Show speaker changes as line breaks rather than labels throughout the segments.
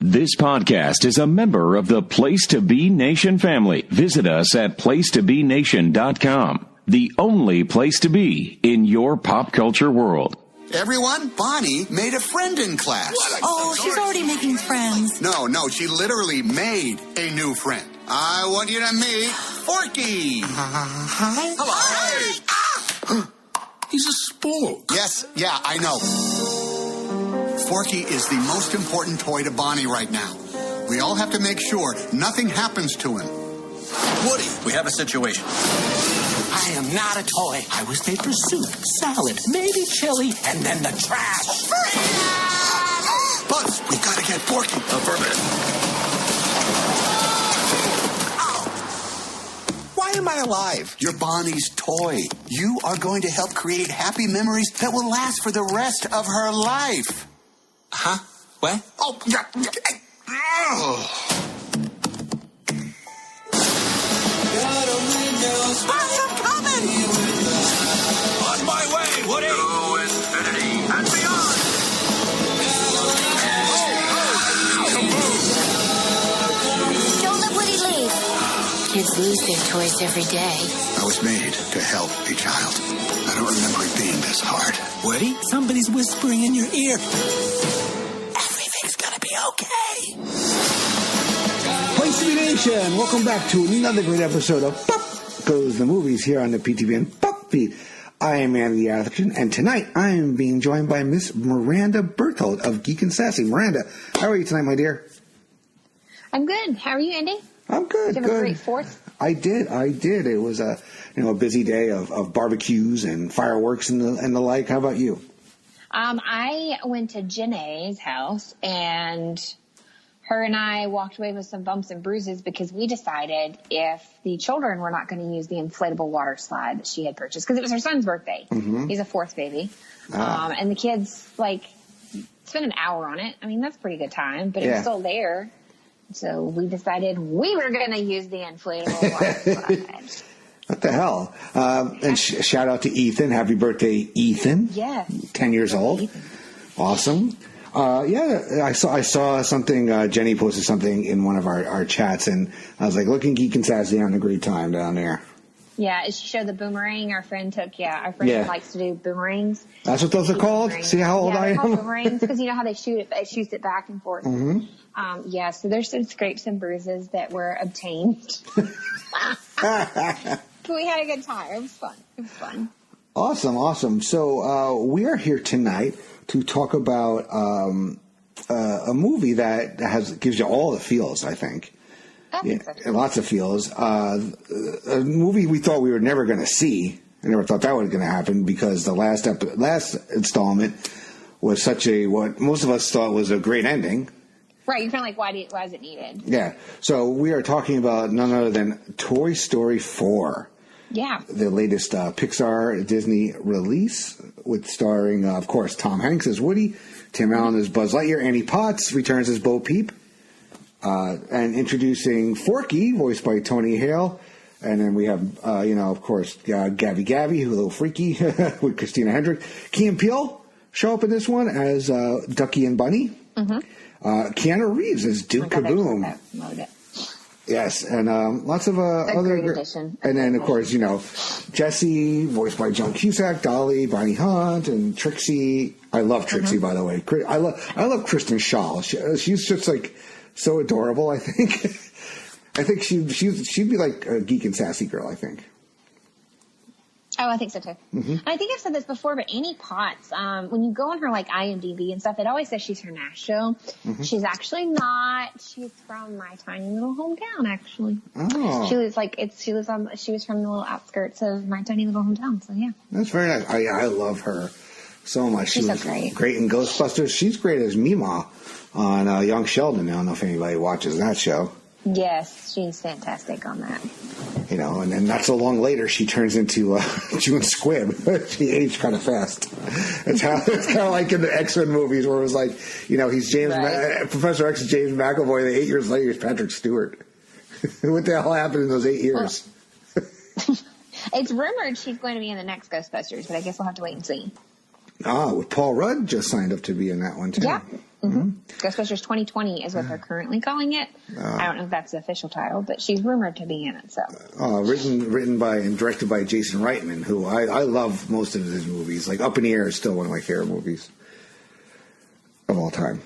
This podcast is a member of the Place to Be Nation family. Visit us at placetobenation.com, the only place to be in your pop culture world.
Everyone, Bonnie made a friend in class.
Oh, she's already making friends.
No, she literally made a new friend. I want you to meet Forky.
Hi.
Hello.
He's a spook.
Yes, yeah, I know. Forky is the most important toy to Bonnie right now. We all have to make sure nothing happens to him.
Woody, we have a situation.
I am not a toy. I was made for soup, salad, maybe chili, and then the trash.
Buzz, we gotta get Forky.
Affirmative.
Why am I alive? You're Bonnie's toy. You are going to help create happy memories that will last for the rest of her life.
Huh? What?
Oh, yeah.
Buzz, I'm coming!
On my way, Woody! To infinity and beyond!
Don't let Woody leave. Kids lose their toys every day.
I was made to help a child. I don't remember it being this hard.
Woody, somebody's whispering in your ear. Everything's gonna be okay.
Place to Be Nation, welcome back to another great episode of Pop Goes the Movies here on the PTBN Pop Feed. I am Andy Atherton, and tonight I am being joined by Miss Miranda Berthold of Geek and Sassy. Miranda, how are you tonight, my dear?
I'm good. How are you, Andy?
I'm good.
Did you have a great 4th?
I did. It was a busy day of barbecues and fireworks and the like. How about you?
I went to Janae's house, and her and I walked away with some bumps and bruises because we decided if the children were not going to use the inflatable water slide that she had purchased, because it was her son's birthday. Mm-hmm. He's a 4th baby. And the kids, spent an hour on it. I mean, that's a pretty good time, but it was still there. So we decided we were going to use the inflatable water slide.
What the hell? And shout out to Ethan. Happy birthday, Ethan.
Yes.
10 years old.
Ethan.
Awesome. I saw something, Jenny posted something in one of our chats, and I was like, looking Geek and Sassy having a great time down there.
Yeah, she showed the boomerang our friend took. Yeah, our friend likes to do boomerangs.
That's what those are called?
Boomerangs.
See how old I am?
Yeah, they're called boomerangs because you know how they shoot it. It shoots it back and forth.
Mm-hmm.
So there's some scrapes and bruises that were obtained. But we had a good time. It was fun.
Awesome. So we are here tonight to talk about a movie that gives you all the feels, I think.
I think so too.
Lots of feels. A movie we thought we were never going to see. I never thought that was going to happen because the last installment was what most of us thought was a great ending.
Right, you're kind of like, why is it needed?
Yeah. So we are talking about none other than Toy Story 4.
Yeah.
The latest Pixar Disney release, starring, of course, Tom Hanks as Woody, Tim Allen as Buzz Lightyear, Annie Potts returns as Bo Peep, and introducing Forky, voiced by Tony Hale. And then we have, of course, Gabby, who's a little freaky, with Christina Hendrick. Key and Peele show up in this one as Ducky and Bunny. Mm-hmm. Keanu Reeves as Duke Kaboom. Yes, and lots of other
great addition.
And then, of course, Jessie, voiced by John Cusack, Dolly, Bonnie Hunt, and Trixie. I love Trixie, by the way. I love Kristen Schaal. She's just so adorable. I think. I think she'd be like a Geek and Sassy girl. I think.
Oh, I think so too. Mm-hmm. And I think I've said this before, but Annie Potts, when you go on her IMDb and stuff, it always says she's from Nashville. Mm-hmm. She's actually not. She's from my tiny little hometown, actually. Oh. She was from the little outskirts of my tiny little hometown. So yeah.
That's very nice. I love her so much.
She's
so
great.
Great in Ghostbusters. She's great as Mima on Young Sheldon. I don't know if anybody watches that show.
Yes, she's fantastic on that.
And then not so long later, she turns into June Squibb. She aged kind of fast. It's kind of like in the X-Men movies where it was like, he's James, Professor X is James McAvoy. 8 years later, he's Patrick Stewart. What the hell happened in those 8 years?
It's rumored she's going to be in the next Ghostbusters, but I guess we'll have to wait and see.
With Paul Rudd just signed up to be in that one too.
Yeah. Ghostbusters 2020 is what they're currently calling it. I don't know if that's the official title, but she's rumored to be in it. So,
written by and directed by Jason Reitman, who I love most of his movies. Like Up in the Air is still one of my favorite movies of all time.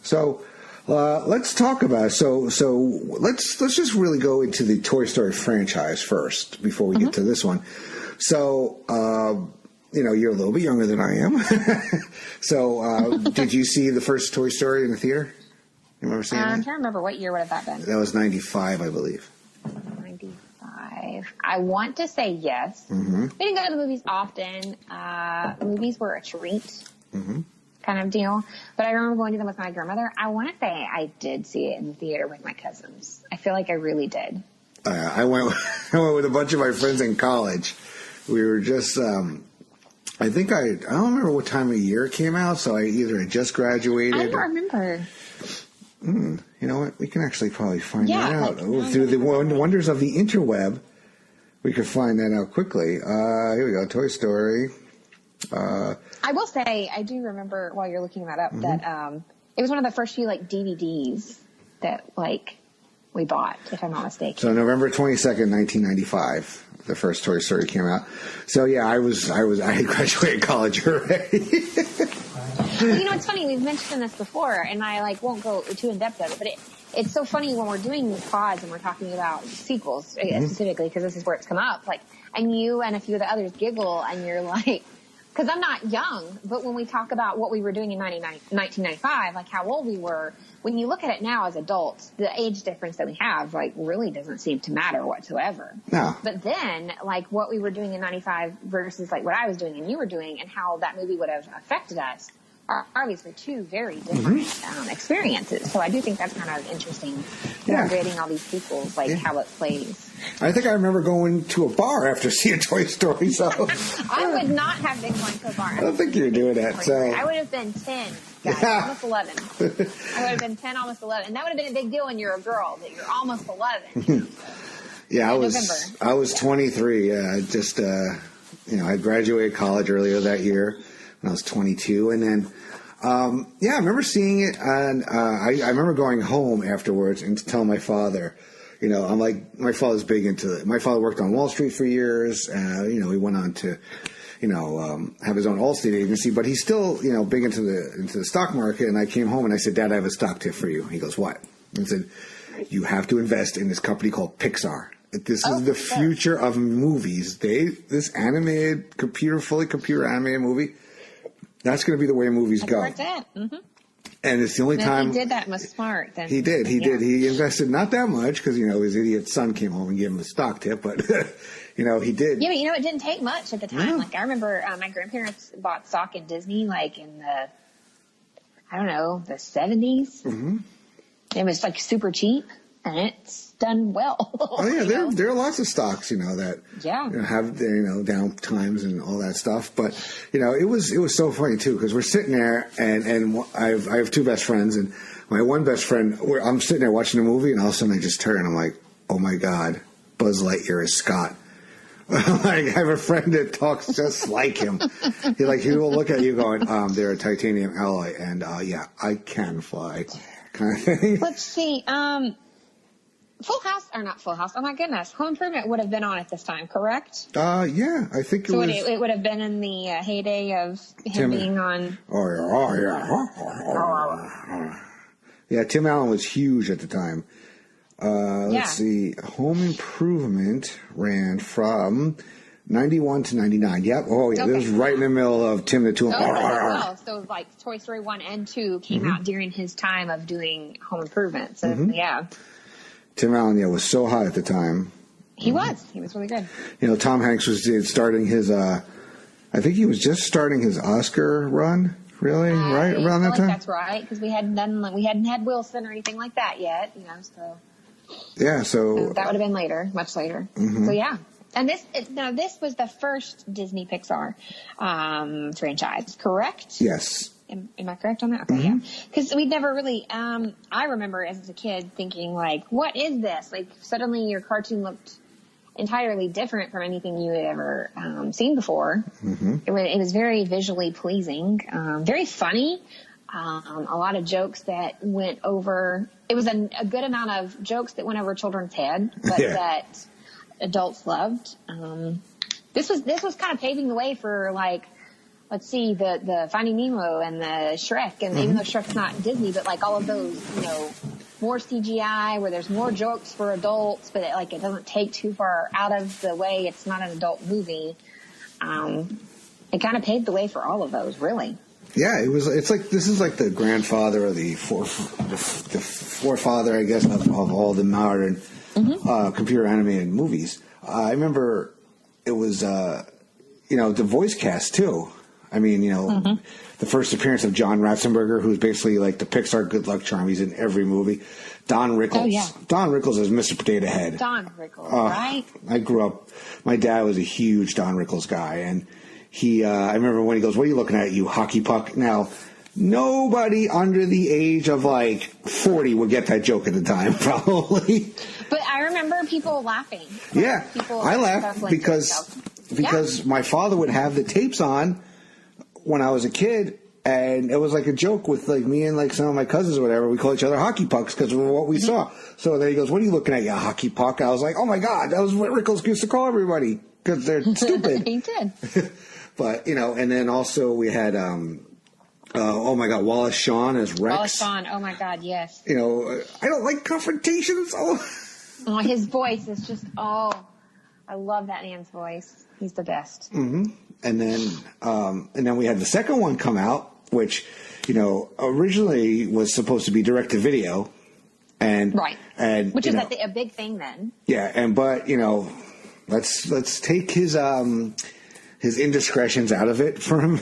So let's talk about it. So let's just really go into the Toy Story franchise first before we get to this one. So you're a little bit younger than I am. So did you see the first Toy Story in the theater? You remember seeing that?
I'm trying to remember what year would have that been.
That was 95, I believe.
95. I want to say yes. We didn't go to the movies often. Movies were a treat. Kind of deal. But I remember going to them with my grandmother. I want to say I did see it in the theater with my cousins. I feel like I really did.
I went with a bunch of my friends in college. We were just, I don't remember what time of year it came out, so I either had just graduated.
I don't remember.
You know what? We can actually probably find that out. Through the wonders of the interweb, we could find that out quickly. Here we go, Toy Story.
I will say, I do remember while you're looking that up that it was one of the first few DVDs that we bought, if I'm not mistaken. So
November 22nd, 1995, the first Toy Story came out. So yeah, I had graduated college already.
Well, it's funny. We've mentioned this before, and I won't go too in depth of it, but it's so funny when we're doing these pods and we're talking about sequels specifically because this is where it's come up. And you and a few of the others giggle, and you're like. Because I'm not young, but when we talk about what we were doing in 1995, how old we were, when you look at it now as adults, the age difference that we have, really doesn't seem to matter whatsoever.
No.
But then, what we were doing in 95 versus, what I was doing and you were doing and how that movie would have affected us are obviously two very different experiences. So I do think that's kind of interesting, creating all these sequels, how it plays.
I think I remember going to a bar after seeing Toy Story. So
I would not have been going to a bar.
I don't think you're doing that. So
I would have been 10, guys, almost 11. I would have been 10, almost 11, and that would have been a big deal when you're a girl that you're almost 11.
Yeah, I was 23. I just I graduated college earlier that year when I was 22, and then. I remember seeing it, and I remember going home afterwards and telling my father. I'm my father's big into it. My father worked on Wall Street for years. He went on to, have his own Allstate agency, but he's still, big into the stock market. And I came home and I said, Dad, I have a stock tip for you. He goes, what? I said, you have to invest in this company called Pixar. This is the future of movies. This animated, fully computer animated movie, that's going to be the way movies go.
Mm-hmm.
And it's the only time
he did that and was smart. Then
he did. He invested not that much because his idiot son came home and gave him a stock tip, but he did.
Yeah, but it didn't take much at the time. I remember my grandparents bought stock in Disney in the the 70s. Mm-hmm. It was super cheap, and it's done well.
Oh yeah, there are lots of stocks that have down times and all that stuff. But it was so funny too because we're sitting there and I have two best friends, and my one best friend, I'm sitting there watching a movie, and all of a sudden I just turn and I'm like, oh my God, Buzz Lightyear is Scott. I have a friend that talks just like him. He will look at you going, they're a titanium alloy, and I can fly, kind of thing.
Let's see. Full House, or not Full House, oh my goodness. Home Improvement would have been on at this time, correct?
Yeah, I think it was. So
it would have been in the heyday of him being on.
Yeah, Tim Allen was huge at the time. Let's see. Home Improvement ran from 91 to 99. Yep. Oh, yeah. Okay. This was right in the middle of Tim the Tool.
So Toy Story 1 and 2 came out during his time of doing Home Improvement. So, yeah.
Tim Allen, was so hot at the time.
He was. He was really good.
Tom Hanks was starting his, I think he was just starting his Oscar run, really, right around that time?
That's right, because we hadn't had Wilson or anything like that yet, so.
Yeah, so.
That would have been later, much later. Mm-hmm. So, yeah. And this was the first Disney Pixar franchise, correct?
Yes.
Am I correct on that? Okay, yeah. Because we'd never really, I remember as a kid thinking, what is this? Suddenly your cartoon looked entirely different from anything you had ever seen before. Mm-hmm. It was very visually pleasing, very funny. A lot of jokes that went over. It was a good amount of jokes that went over children's head, but that adults loved. This was kind of paving the way for, like, let's see, the Finding Nemo and the Shrek, and even though Shrek's not Disney, but like all of those, more CGI where there's more jokes for adults, but it doesn't take too far out of the way. It's not an adult movie. It kind of paved the way for all of those, really.
Yeah, it's like, this is like the grandfather or the forefather, I guess, of all the modern computer animated movies. I remember it was, the voice cast too. I mean, the first appearance of John Ratzenberger, who's basically like the Pixar good luck charm. He's in every movie. Don Rickles. Oh, yeah. Don Rickles is Mr. Potato Head.
Don Rickles, right?
I grew up, my dad was a huge Don Rickles guy, and I remember when he goes, "What are you looking at, you hockey puck?" Now, nobody under the age of like 40 would get that joke at the time, probably.
But I remember people laughing.
Yeah, I laughed because my father would have the tapes on when I was a kid, and it was like a joke with like me and like some of my cousins or whatever. We call each other hockey pucks because of what we saw. So then he goes, "What are you looking at, you hockey puck?" I was like, "Oh my God, that was what Rickles used to call everybody because they're stupid."
He did.
But, and then also we had, oh my God, Wallace Shawn as Rex.
Wallace Shawn, oh my God, yes.
I don't like confrontations.
Oh, his voice is just, I love that man's voice. He's the best.
Mm-hmm. And then we had the second one come out, which, originally was supposed to be direct to video.
Right. Which is
a
big thing then.
Yeah. But, let's take his indiscretions out of it for him.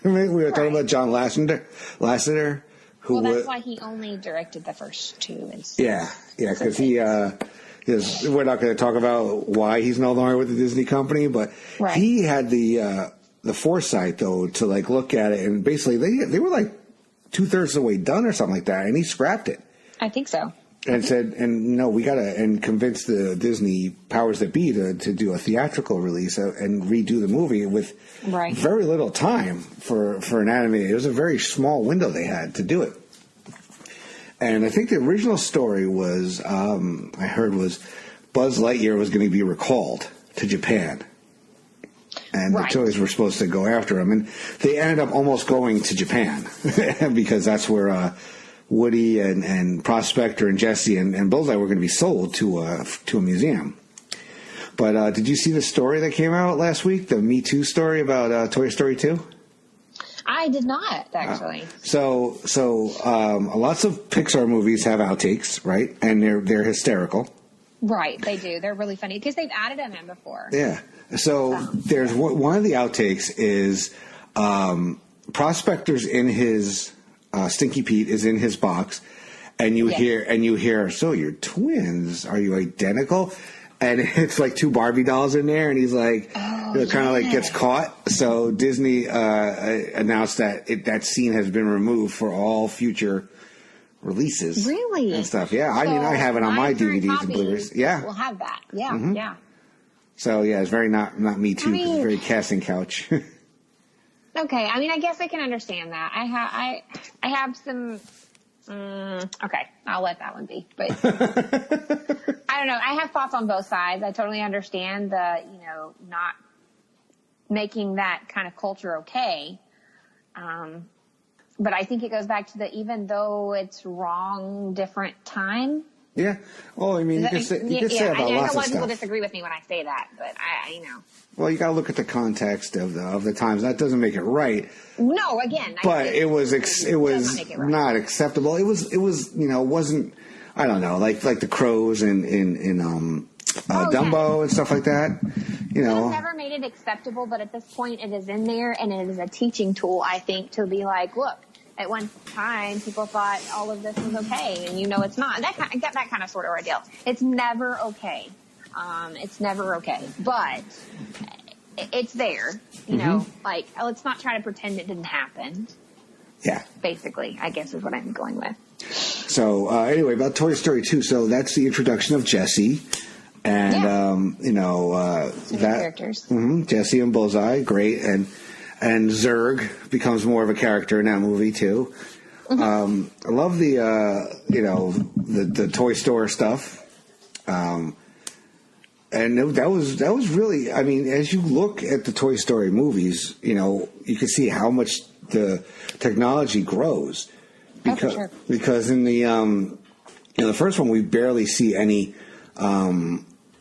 We were talking about John Lasseter, who
that's why he only directed the first two.
Yeah, because we're not going to talk about why he's no longer with the Disney company, but he had the foresight though to like look at it, and basically they were like 2/3 of the way done or something like that, and he scrapped it.
I think so.
And said, we gotta convince the Disney powers that be to do a theatrical release and redo the movie with very little time for an animated. It was a very small window they had to do it. And I think the original story was, I heard was Buzz Lightyear was going to be recalled to Japan. And the toys were supposed to go after him. And they ended up almost going to Japan because that's where, Woody and Prospector and Jesse and Bullseye were going to be sold to a museum. But did you see the story that came out last week, the Me Too story about Toy Story 2?
I did not, actually.
So lots of Pixar movies have outtakes, right? And they're hysterical.
Right, they do. They're really funny because they've added them in before.
Yeah. So there's one of the outtakes is Prospector's in his Stinky Pete is in his box, and you hear, "So you're twins? Are you identical?" And it's like two Barbie dolls in there, and he's like, kind of like gets caught. So Disney announced that that scene has been removed for all future releases,
really,
and stuff. Yeah, so I have it on my DVDs and Blu-rays. Yeah,
we'll have that. Yeah, yeah.
So yeah, it's very not Me Too because it's very casting couch.
Okay, I guess I can understand that. I have some. Okay, I'll let that one be. But I don't know. I have thoughts on both sides. I totally understand the not making that kind of culture okay. But I think it goes back to even though it's wrong, different time.
Yeah. Well, you could say about lots of stuff.
I know a lot of people disagree with me when I say that, but I know.
Well, you got to look at the context of the times. That doesn't make it right.
No, again.
But it was not acceptable. It was wasn't. I don't know, like the crows in Dumbo and stuff like that. It's
never made it acceptable, but at this point, it is in there, and it is a teaching tool. I think to be like, look. At one time, people thought all of this was okay, and it's not. That kind of sort of ordeal. It's never okay. It's never okay, but it's there. Like let's not try to pretend it didn't happen.
Yeah.
Basically, I guess is what I'm going with.
So anyway, about Toy Story 2. So that's the introduction of Jessie, and
characters.
Jessie and Bullseye, great, and Zurg becomes more of a character in that movie too. I love the the Toy Store stuff. And that was really, I mean, as you look at the Toy Story movies, you can see how much the technology grows. Because in the first one, we barely see any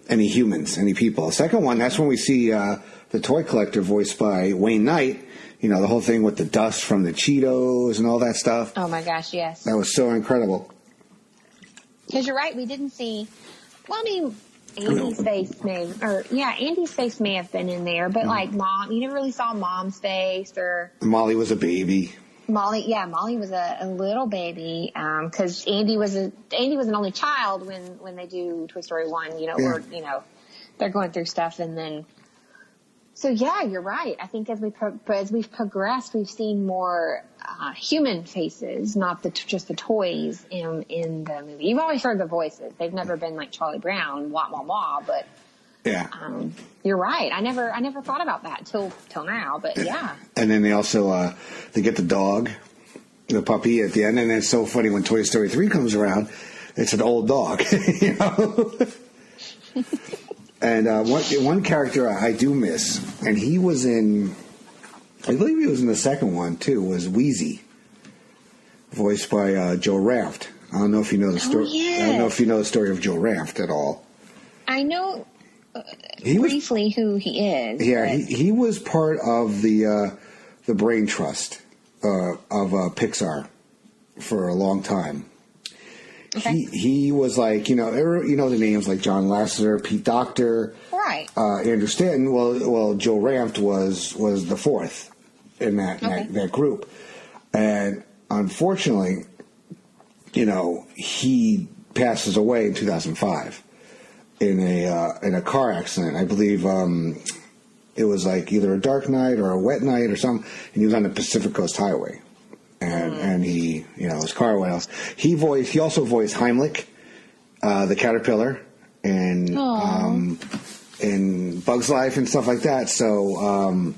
humans, any people. The second one, that's when we see the toy collector voiced by Wayne Knight. The whole thing with the dust from the Cheetos and all that stuff.
Oh my gosh, yes.
That was so incredible.
Because you're right, we didn't see. Well, I mean, Andy's face may have been in there, but like Mom, you never really saw Mom's face or.
Molly was a baby.
Molly was a little baby because Andy was an only child when they do Toy Story 1. Or they're going through stuff, and then. So yeah, you're right. I think as we've progressed, we've seen more human faces, not just the toys in the movie. You've always heard the voices; they've never been like Charlie Brown, wah wah wah. But
yeah,
you're right. I never thought about that till now. But yeah.
And then they also they get the dog, the puppy at the end, and it's so funny when Toy Story 3 comes around. It's an old dog, And one character I do miss, and he was in, I believe he was in the second one too, was Wheezy, voiced by Joe Raft. I don't know if you know the story.
Yes.
I don't know if you know the story of Joe Raft at all.
I know briefly who he is.
Yeah, he was part of the brain trust of Pixar for a long time. Okay. He was like, the names like John Lasseter, Pete Docter,
right?
Andrew Stanton. Well, Joe Raft was the fourth in that group, and unfortunately, he passes away in 2005 in a car accident. I believe it was like either a dark night or a wet night or something, and he was on the Pacific Coast Highway. And he, his car went off. He also voiced Heimlich, the caterpillar, and Bug's Life and stuff like that. So,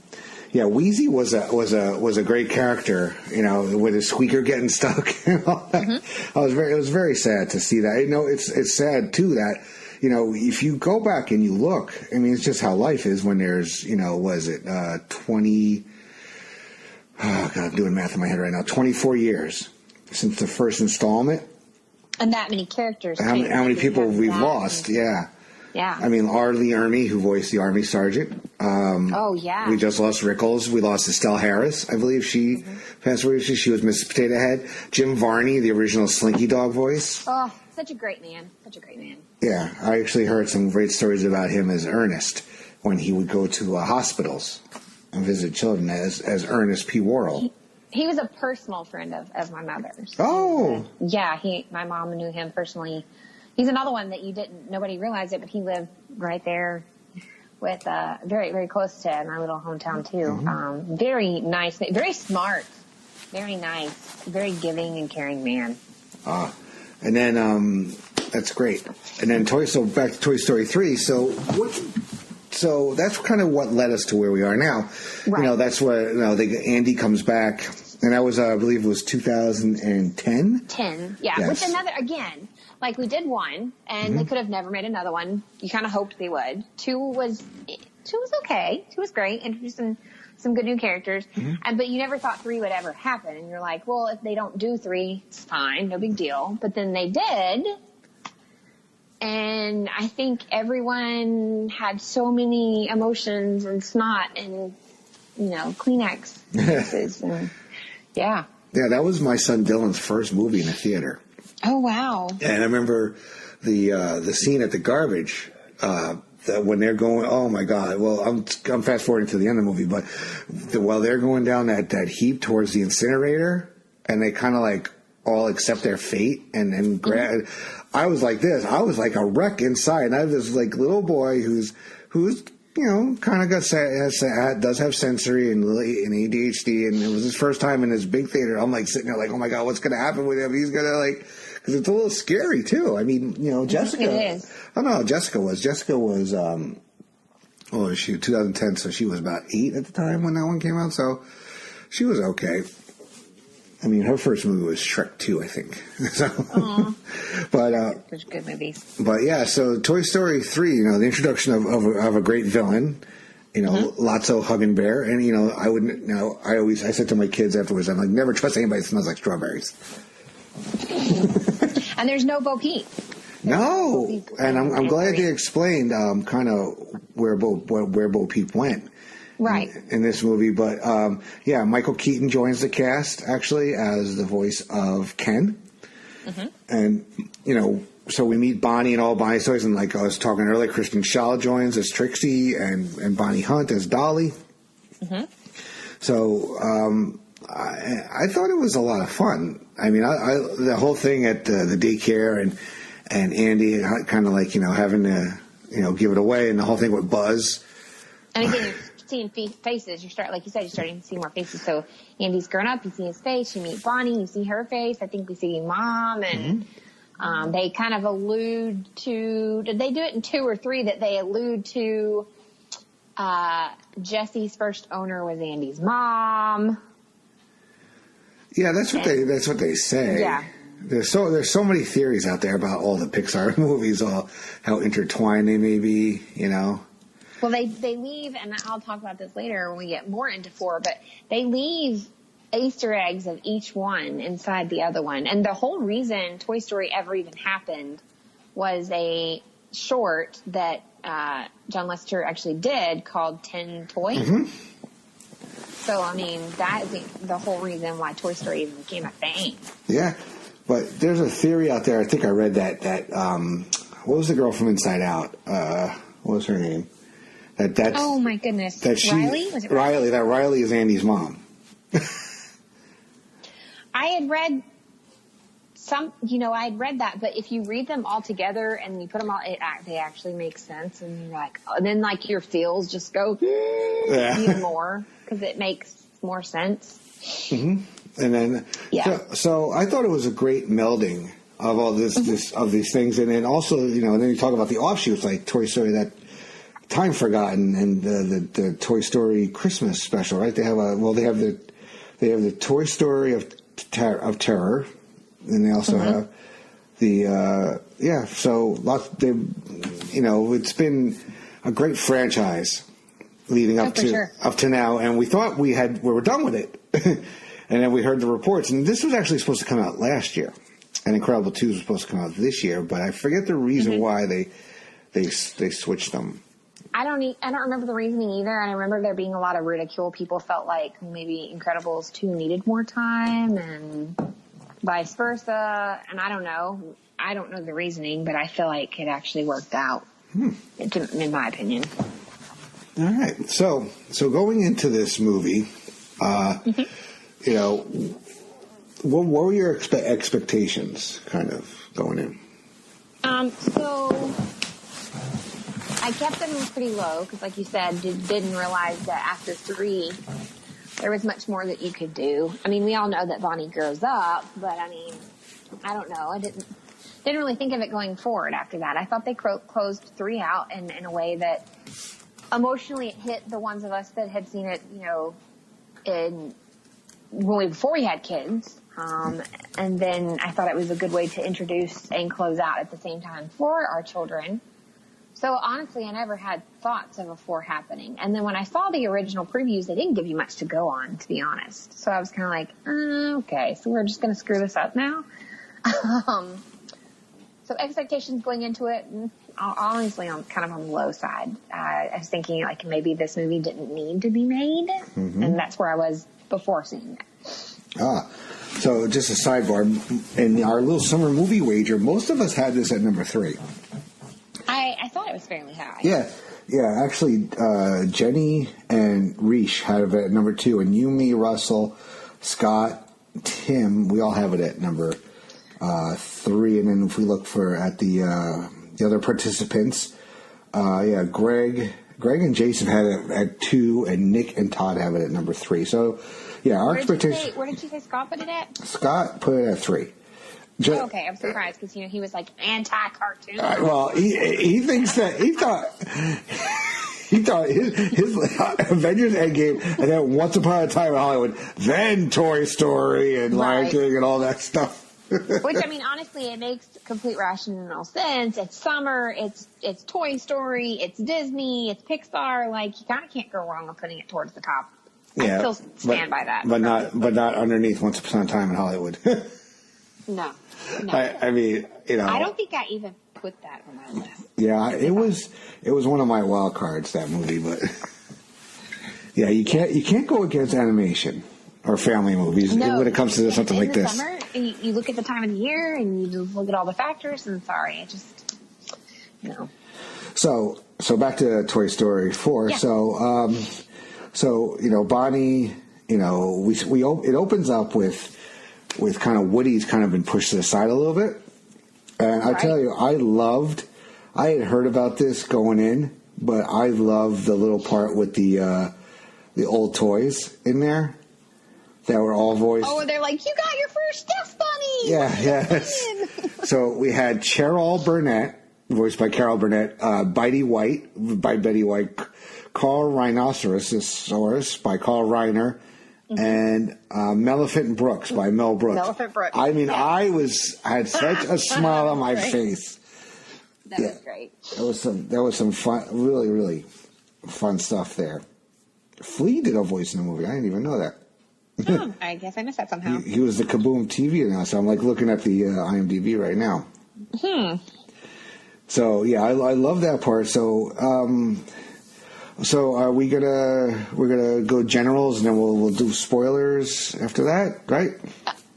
Wheezy was a great character, with his squeaker getting stuck and all that. Mm-hmm. It was very sad to see that. It's sad too that, if you go back and you look, I mean, it's just how life is when there's, 20. Oh, God, I'm doing math in my head right now. 24 years since the first installment.
And that many characters.
How many people we've lost, yeah.
Yeah.
I mean, R. Lee Ermey, who voiced the Army Sergeant.
Oh, yeah.
We just lost Rickles. We lost Estelle Harris. I believe she passed away. She was Mrs. Potato Head. Jim Varney, the original Slinky Dog voice.
Oh, such a great man.
Yeah. I actually heard some great stories about him as Ernest when he would go to hospitals and visit children as Ernest P. Worrell.
He was a personal friend of my mother's.
Oh.
Yeah, my mom knew him personally. He's another one that nobody realized it, but he lived right there with, very, very close to my little hometown too. Mm-hmm. Very nice, very smart, very nice, very giving and caring man.
And then, that's great. And then back to Toy Story 3. So that's kind of what led us to where we are now.
Right.
That's where Andy comes back, and that was I believe it was 2010.
10, yeah.
Yes.
With another again, like we did one, and they could have never made another one. You kind of hoped they would. 2 was okay. 2 was great. Introduced some good new characters, but you never thought 3 would ever happen. And you're like, well, if they don't do 3, it's fine, no big deal. But then they did. And I think everyone had so many emotions and snot and, Kleenex faces. And, yeah. Yeah,
that was my son Dylan's first movie in the theater.
Oh, wow.
And I remember the scene at the garbage, when they're going, oh my God. Well, I'm fast forwarding to the end of the movie, but while they're going down that heap towards the incinerator, and they kind of like all accept their fate and grab. I was like this. I was like a wreck inside. And I have this like little boy who's kind of does have sensory and ADHD, and it was his first time in this big theater. I'm like sitting there like, oh my God, what's going to happen with him? He's going to because it's a little scary too. I mean, Jessica.
It is.
Oh no, Jessica was 2010, so she was about 8 at the time when that one came out. So she was okay. I mean, her first movie was Shrek 2, I think. So, but
Such good movies.
But yeah, so Toy Story 3, the introduction of a great villain, Lotso Hugging Bear, and I said to my kids afterwards, I'm like, never trust anybody that smells like strawberries.
And there's no Bo Peep.
No, and I'm glad they explained kind of where Bo Peep went.
Right.
In this movie, but Michael Keaton joins the cast actually as the voice of Ken, and so we meet Bonnie and all Bonnie's toys, and like I was talking earlier, Kristen Schaal joins as Trixie and Bonnie Hunt as Dolly. So I thought it was a lot of fun. I mean, the whole thing at the daycare and Andy kind of like having to give it away, and the whole thing with Buzz.
And again, seeing faces, like you said, you're starting to see more faces. So Andy's grown up, you see his face, you meet Bonnie, you see her face. I think we see Mom, and they kind of allude to, did they do it in 2 or 3 that they allude to Jesse's first owner was Andy's mom?
Yeah, that's what they say.
Yeah.
There's so many theories out there about all the Pixar movies, how intertwined they may be,
Well, they leave, and I'll talk about this later when we get more into 4, but they leave Easter eggs of each one inside the other one. And the whole reason Toy Story ever even happened was a short that John Lasseter actually did called 10 Toys. So, I mean, that is the whole reason why Toy Story even became a thing.
Yeah, but there's a theory out there, I think I read that what was the girl from Inside Out? What was her name? That's,
oh my goodness.
Riley? Was it Riley? That Riley is Andy's mom.
I had read I had read that, but if you read them all together and you put them all, they actually make sense. And you're like, and then like your feels just go even more because it makes more sense.
And then, so I thought it was a great melding of all this of these things. And then also, and then you talk about the offshoots like Toy Story, that Time Forgotten, and the Toy Story Christmas special, right? They have they have the Toy Story of Terror, and they also have the so lots. It's been a great franchise leading up to now, and we thought we were done with it, and then we heard the reports, and this was actually supposed to come out last year, and Incredible 2 was supposed to come out this year, but I forget the reason why they switched them.
I don't remember the reasoning either, and I remember there being a lot of ridicule. People felt like maybe Incredibles 2 needed more time, and vice versa. And I don't know. I don't know the reasoning, but I feel like it actually worked out, in my opinion.
All right. So going into this movie, what were your expectations, kind of going in?
So I kept them pretty low because, like you said, didn't realize that after 3, there was much more that you could do. I mean, we all know that Bonnie grows up, but I mean, I don't know. I didn't really think of it going forward after that. I thought they closed 3 out in a way that emotionally it hit the ones of us that had seen it, before we had kids. And then I thought it was a good way to introduce and close out at the same time for our children. So honestly, I never had thoughts of a 4 happening. And then when I saw the original previews, they didn't give you much to go on, to be honest. So I was kind of like, okay, so we're just going to screw this up now. So expectations going into it, honestly, I'm kind of on the low side. I was thinking like maybe this movie didn't need to be made. And that's where I was before seeing it.
So just a sidebar. In our little summer movie wager, most of us had this at number 3.
I thought it was fairly high.
Yeah. Actually, Jenny and Reish had it at number 2, and Yumi, Russell, Scott, Tim, we all have it at number 3. And then if we look at the other participants, Greg and Jason had it at 2, and Nick and Todd have it at number 3. So, yeah, our expectations.
Where did you say Scott put it at?
Scott put it at 3.
Okay, I'm surprised because he was like anti-cartoon.
Well, he thinks that he thought He thought his Avengers Endgame, and then Once Upon a Time in Hollywood, then Toy Story and Lion King and all that stuff.
Which, I mean, honestly, it makes complete rational sense. It's summer, it's Toy Story, it's Disney, it's Pixar. Like, you kind of can't go wrong with putting it towards the top. I still stand by that.
But not underneath Once Upon a Time in Hollywood.
No.
I mean,
I don't think I even put that on my list.
Yeah, it was one of my wild cards, that movie, but yeah, you can't go against animation or family movies when it comes to something like this.
Summer, you look at the time of the year and you just look at all the factors, and sorry, it just
So back to Toy Story 4.
Yeah.
So Bonnie, it opens up with kind of Woody's kind of been pushed to the side a little bit, and I tell you, I had heard about this going in, but I love the little part with the old toys in there that were all voiced.
Oh, they're like, you got your first Stuffed Bunny!
Yeah. So we had Cheryl Burnett, voiced by Carol Burnett, Bitey White by Betty White, Carl Rhinoceros by Carl Reiner, and Melephant Brooks by Mel Brooks.
Melephant Brooks.
I mean, I had such a smile on my face.
That was great.
There was some fun, really, really fun stuff there. Flea did a voice in the movie. I didn't even know that.
Oh, I guess I missed that somehow.
He was the Kaboom TV announcer. I'm like looking at the IMDb right now. So yeah, I love that part. So are we're gonna go generals and then we'll do spoilers after that, right?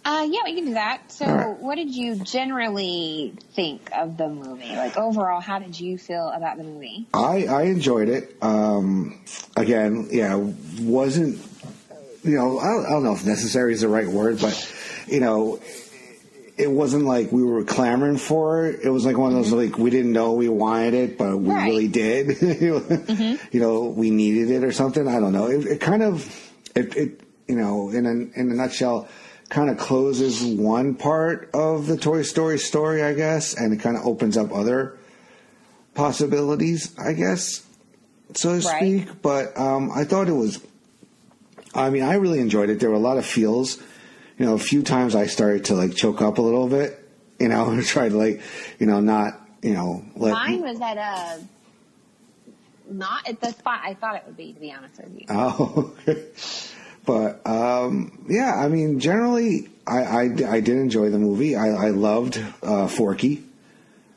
Yeah, we can do that. So, What did you generally think of the movie? Like, overall, how did you feel about the movie?
I enjoyed it. Again, yeah, wasn't, I don't know if necessary is the right word, but, it wasn't like we were clamoring for it. It was like one of those, like, we didn't know we wanted it, but we really did. We needed it or something. I don't know. It kind of, in a nutshell, kind of closes one part of the Toy Story story, I guess, and it kind of opens up other possibilities, I guess, so to speak. But I thought it was, I really enjoyed it. There were a lot of feels. A few times I started to, like, choke up a little bit, and try to, like, not, let... Mine was
at not at the spot I thought it would be, to be honest with you.
Oh, okay. But, generally, I did enjoy the movie. I loved Forky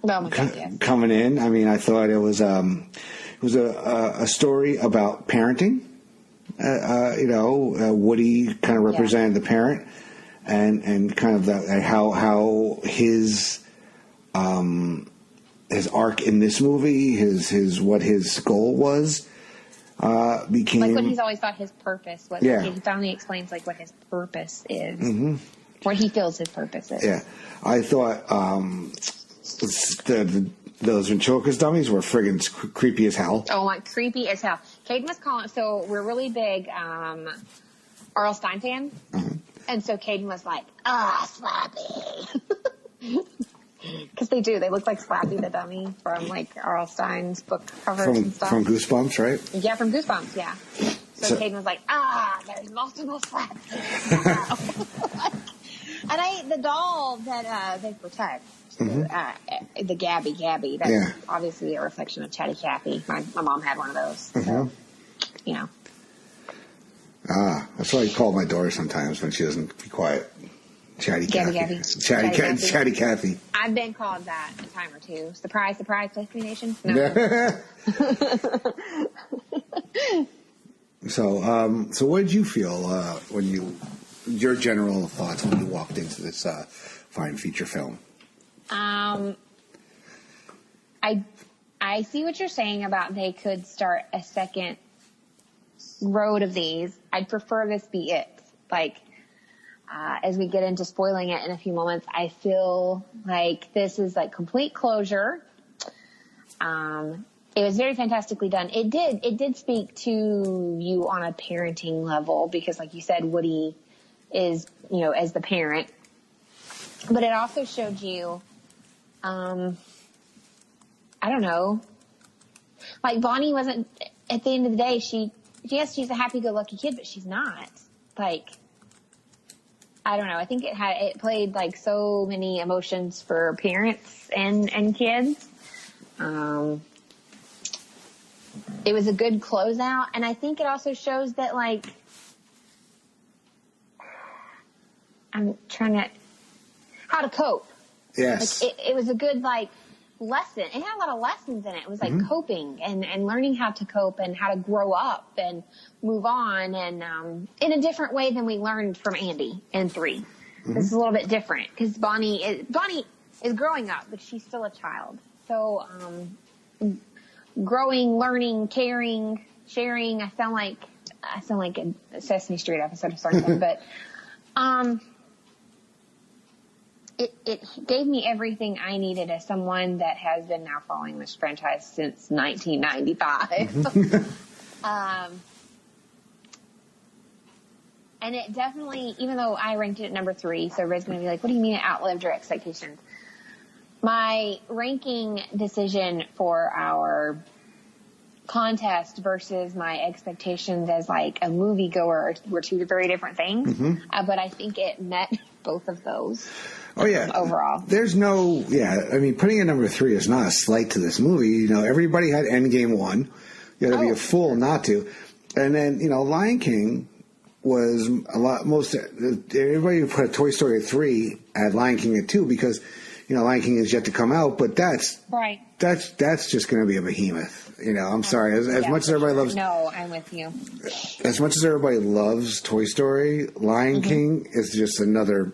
coming in. I thought it was a story about parenting. Woody kind of represented the parent, and kind of how his arc in this movie, what his goal was. Became
like what he's always thought his purpose was. Yeah. He finally explains like what his purpose is. Mm-hmm. What he feels his purpose is.
Yeah. I thought those ventriloquist dummies were friggin' creepy as hell.
Oh, like creepy as hell. Caden was calling, so we're really big R.L. Stine fans. Mm-hmm. And so Caden was like, Slappy. Because they do. They look like Slappy the Dummy from, like, R.L. Stine's book covers and stuff.
From Goosebumps, right?
Yeah, from Goosebumps, yeah. So Caden was like, there's multiple Slappy. And the doll that they protect, the Gabby, that's obviously a reflection of Chatty Cathy. My mom had one of those. So,
that's why I call my daughter sometimes when she doesn't be quiet. Chatty Cathy. Chatty Cathy.
I've been called that a time or two. Surprise, surprise, destination. No.
So what did you feel when your general thoughts when you walked into this fine feature film?
I see what you're saying about they could start a second road of these. I'd prefer this be it. Like, as we get into spoiling it in a few moments, I feel like this is like complete closure. It was very fantastically done. It did speak to you on a parenting level because, like you said, Woody is, as the parent. But it also showed you, I don't know, like Bonnie wasn't at the end of the day, she's a happy-go-lucky kid, but she's not. Like, I don't know. I think it played like so many emotions for parents and kids. It was a good closeout, and I think it also shows that, like, I'm trying to how to cope.
Yes.
Like, it was a good, like, lesson. It had a lot of lessons in it. It was like coping and learning how to cope and how to grow up and move on, and in a different way than we learned from Andy in 3. This is a little bit different because Bonnie is growing up, but she's still a child. So growing, learning, caring, sharing. I sound like a Sesame Street episode of something, but it gave me everything I needed as someone that has been now following this franchise since 1995. And it definitely, even though I ranked it at number 3, so Red's going to be like, what do you mean it outlived your expectations? My ranking decision for our contest versus my expectations as like a moviegoer were 2 very different things. But I think it met both of those.
Oh, yeah.
Overall.
There's no, I mean, putting it number 3 is not a slight to this movie. You know, everybody had Endgame 1. You got to be a fool not to. And then, you know, Lion King was everybody who put a Toy Story at 3 had Lion King at 2 because, you know, Lion King is yet to come out, but that's just going to be a behemoth. You know, I'm sorry. As much as everybody loves...
No, I'm with you.
As much as everybody loves Toy Story, Lion King is just another...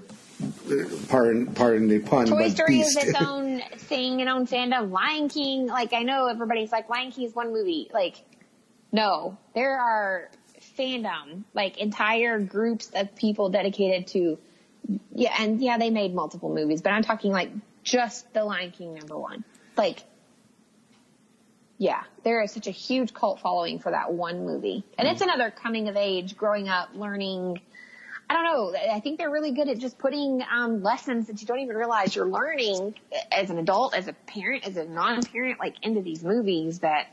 Pardon the pun.
Toy Story
beast.
is its own thing and own fandom. Lion King, like, I know everybody's like, Lion King is one movie. Like, no, there are fandom, like entire groups of people dedicated to, they made multiple movies, but I'm talking like just the Lion King #1. Like, there is such a huge cult following for that one movie. And it's another coming of age, growing up, learning. I don't know. I think they're really good at just putting lessons that you don't even realize you're learning as an adult, as a parent, as a non-parent, like into these movies that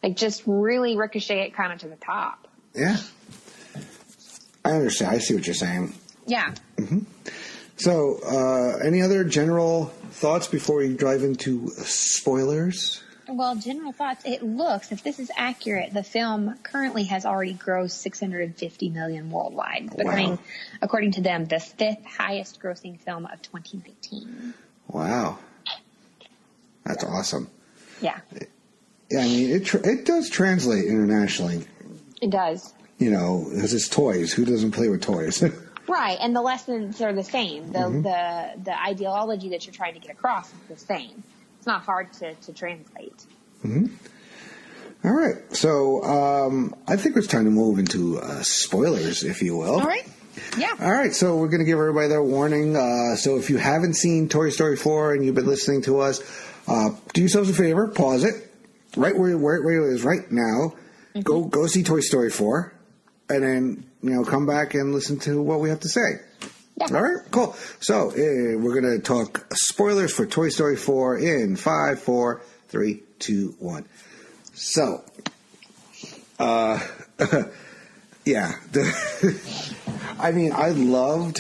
like just really ricochet it kind of to the top.
Yeah. I understand. I see what you're saying.
Yeah.
So, any other general thoughts before we dive into spoilers?
Well, general thoughts. It looks, if this is accurate, the film currently has already grossed $650 million worldwide, becoming, according to them, the 5th highest grossing film of 2019.
Wow. That's awesome.
Yeah.
Yeah, I mean, it does translate internationally.
It does.
You know, because it's toys. Who doesn't play with toys?
Right, and the lessons are the same. The ideology that you're trying to get across is the same. It's not hard to translate.
All right. So I think it's time to move into spoilers, if you will.
All right. Yeah.
All right. So we're going to give everybody their warning. So if you haven't seen Toy Story 4 and you've been listening to us, do yourselves a favor. Pause it right where it is right now. Go see Toy Story 4, and then come back and listen to what we have to say. Yeah. All right, cool. So we're going to talk spoilers for Toy Story 4 in 5, 4, 3, 2, 1. So, yeah. I mean, I loved.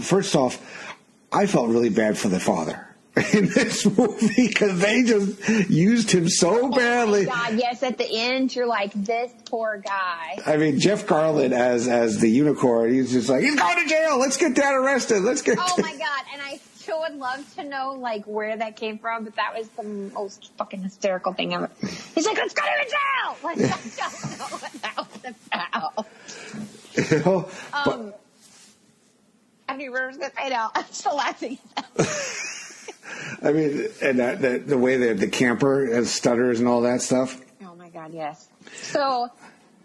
First off, I felt really bad for the father in this movie because they just used him so badly.
Oh my God, yes, at the end you're like, this poor guy.
I mean, Jeff Garland as the unicorn, he's just like, he's going to jail. Let's get Dad arrested. Oh
my God, and I still would love to know like where that came from, but that was the most fucking hysterical thing ever. He's like, let's go to jail. Like, I don't know what that was about. I mean, we're just gonna say no. I'm still laughing at that.
I mean, and the way the camper has stutters and all that stuff.
Oh my God, yes. So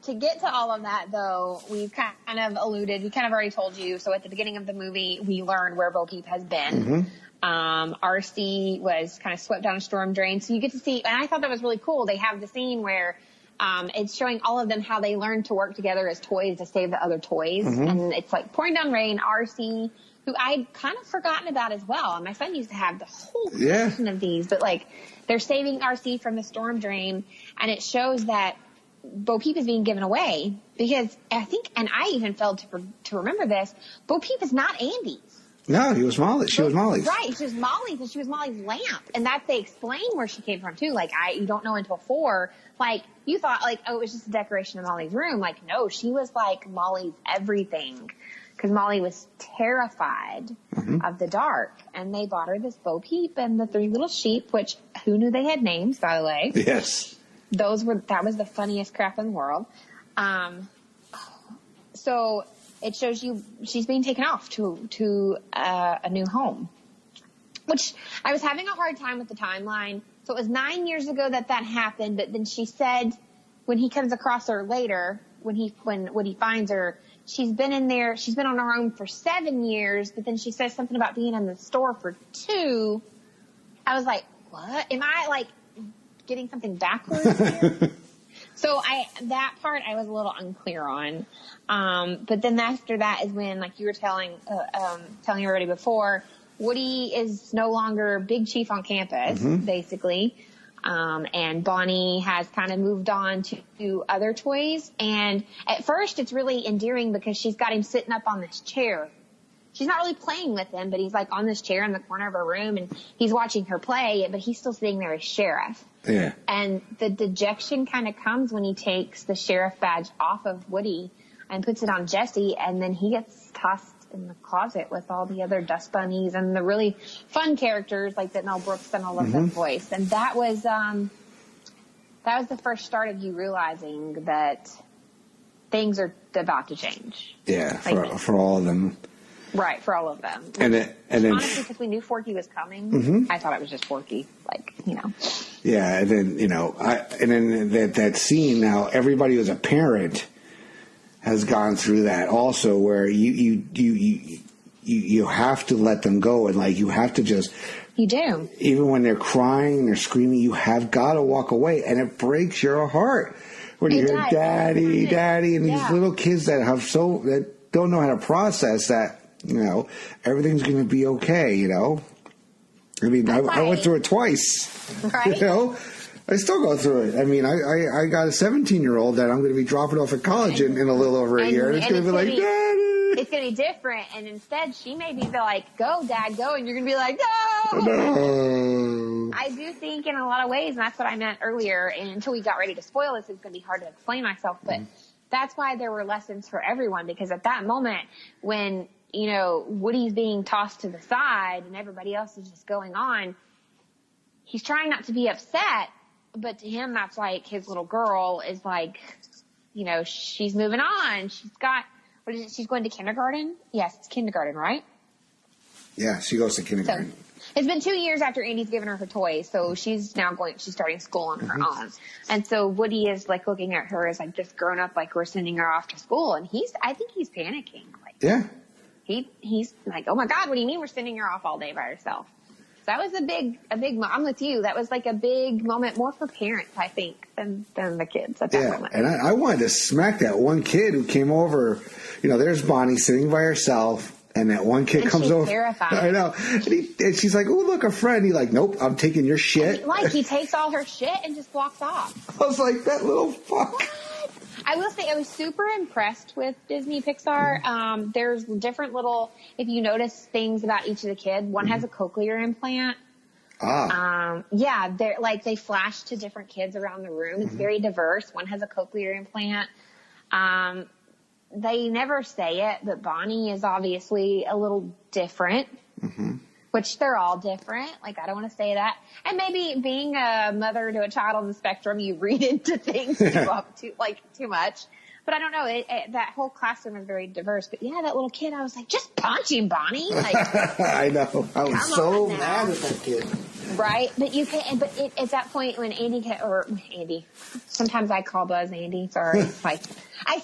to get to all of that, though, we've kind of alluded. We kind of already told you. So at the beginning of the movie, we learned where Bo Peep has been. RC was kind of swept down a storm drain. So you get to see, and I thought that was really cool. They have the scene where it's showing all of them how they learned to work together as toys to save the other toys. And it's like pouring down rain. RC, who I'd kind of forgotten about as well. And my son used to have the whole collection of these, but like they're saving RC from the storm drain, and it shows that Bo Peep is being given away because I think, and I even failed to remember this, Bo Peep is not Andy's.
No, he was Molly. She was Molly's.
Right, she was Molly's, and she was Molly's lamp, and that they explain where she came from too. Like you don't know until 4. Like you thought, like it was just a decoration of Molly's room. Like no, she was like Molly's everything, because Molly was terrified of the dark, and they bought her this Bo Peep and the 3 little sheep, which who knew they had names, by the way.
Yes,
that was the funniest crap in the world. So it shows you she's being taken off to a new home, which I was having a hard time with the timeline. So it was 9 years ago that happened, but then she said when he comes across her later, when he finds her, she's been in there, she's been on her own for 7 years, but then she says something about being in the store for 2. I was like, what? Am I like getting something backwards here? So that part I was a little unclear on. But then after that is when, like you were telling you already before, Woody is no longer Big Chief on campus, basically. And Bonnie has kind of moved on to other toys. And at first it's really endearing because she's got him sitting up on this chair. She's not really playing with him, but he's like on this chair in the corner of her room, and he's watching her play, but he's still sitting there as sheriff.
Yeah.
And the dejection kind of comes when he takes the sheriff badge off of Woody and puts it on Jesse, and then he gets tossed in the closet with all the other dust bunnies and the really fun characters like that Mel Brooks and all of them voice. And that was the first start of you realizing that things are about to change.
Yeah,
like,
for all of them.
Right, for all of them.
And then
honestly, because we knew Forky was coming, I thought it was just Forky. Like, you know.
Yeah, and then that scene. Now everybody who's a parent has gone through that also, where you have to let them go, and like you have to just.
You do.
Even when they're crying, they're screaming, you have got to walk away, and it breaks your heart when you hear "Daddy, Daddy," and these little kids that don't know how to process that. You know, everything's going to be okay. You know, I mean, I went through it twice.
Right.
You know, I still go through it. I mean, I got a 17-year-old that I'm going to be dropping off at college in a little over a year, and it's going to be like, Daddy.
It's going to be different, and instead she may be like, "Go, Dad, go," and you're going to be like, "No."
No.
I do think in a lot of ways, and that's what I meant earlier. And until we got ready to spoil this, it's going to be hard to explain myself, but that's why there were lessons for everyone, because at that moment when Woody's being tossed to the side and everybody else is just going on, he's trying not to be upset, but to him, that's like his little girl is like, she's moving on. She's got, she's going to kindergarten? Yes, it's kindergarten, right?
Yeah, she goes to kindergarten.
So, it's been 2 years after Andy's given her her toys, so she's starting school on her own. And so Woody is like looking at her as like just grown up, like we're sending her off to school. And I think he's panicking. Like,
yeah.
He's like, oh my God, what do you mean we're sending her off all day by herself? So that was a big, I'm with you. That was like a big moment more for parents, I think, than the kids at that moment.
And I wanted to smack that one kid who came over. There's Bonnie sitting by herself. And that one kid comes over.
Terrified.
I know. And she's like, "Oh, look, a friend." He's like, "Nope, I'm taking your shit."
He takes all her shit and just walks off.
I was like, that little fuck.
What? I will say I was super impressed with Disney Pixar. There's different little, if you notice things about each of the kids, one has a cochlear implant. They're like, they flash to different kids around the room. It's very diverse. One has a cochlear implant. They never say it, but Bonnie is obviously a little different, which they're all different. Like, I don't want to say that. And maybe being a mother to a child on the spectrum, you read into things too much. But I don't know. That whole classroom is very diverse. But yeah, that little kid, I was like, just punch him, Bonnie. Like,
I know. I was so mad at that kid.
Right, but you can. But at that point when Andy, sometimes I call Buzz Andy. Sorry, like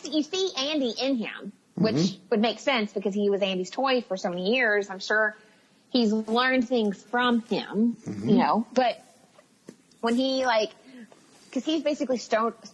you see Andy in him, which would make sense because he was Andy's toy for so many years. I'm sure he's learned things from him, But when he because he's basically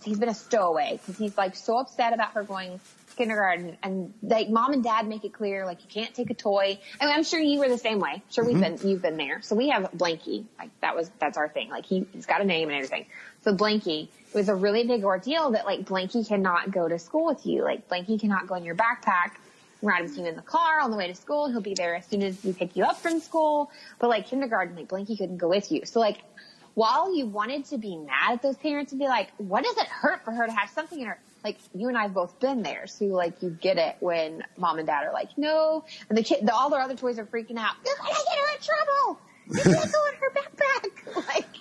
he's been a stowaway because he's like so upset about her going. kindergarten, and like mom and dad make it clear, like you can't take a toy. And I'm sure you were the same way. Sure, you've been there. So we have Blanky. Like that's our thing. Like he's got a name and everything. So Blanky, it was a really big ordeal that like Blanky cannot go to school with you. Like Blanky cannot go in your backpack. Ride with you in the car on the way to school. He'll be there as soon as we pick you up from school. But like kindergarten, like Blanky couldn't go with you. So like, while you wanted to be mad at those parents and be like, what does it hurt for her to have something in her? Like, you and I have both been there. So, like, you get it when mom and dad are like, no. And all their other toys are freaking out. You're going to get her in trouble. You can't go in her backpack. Like,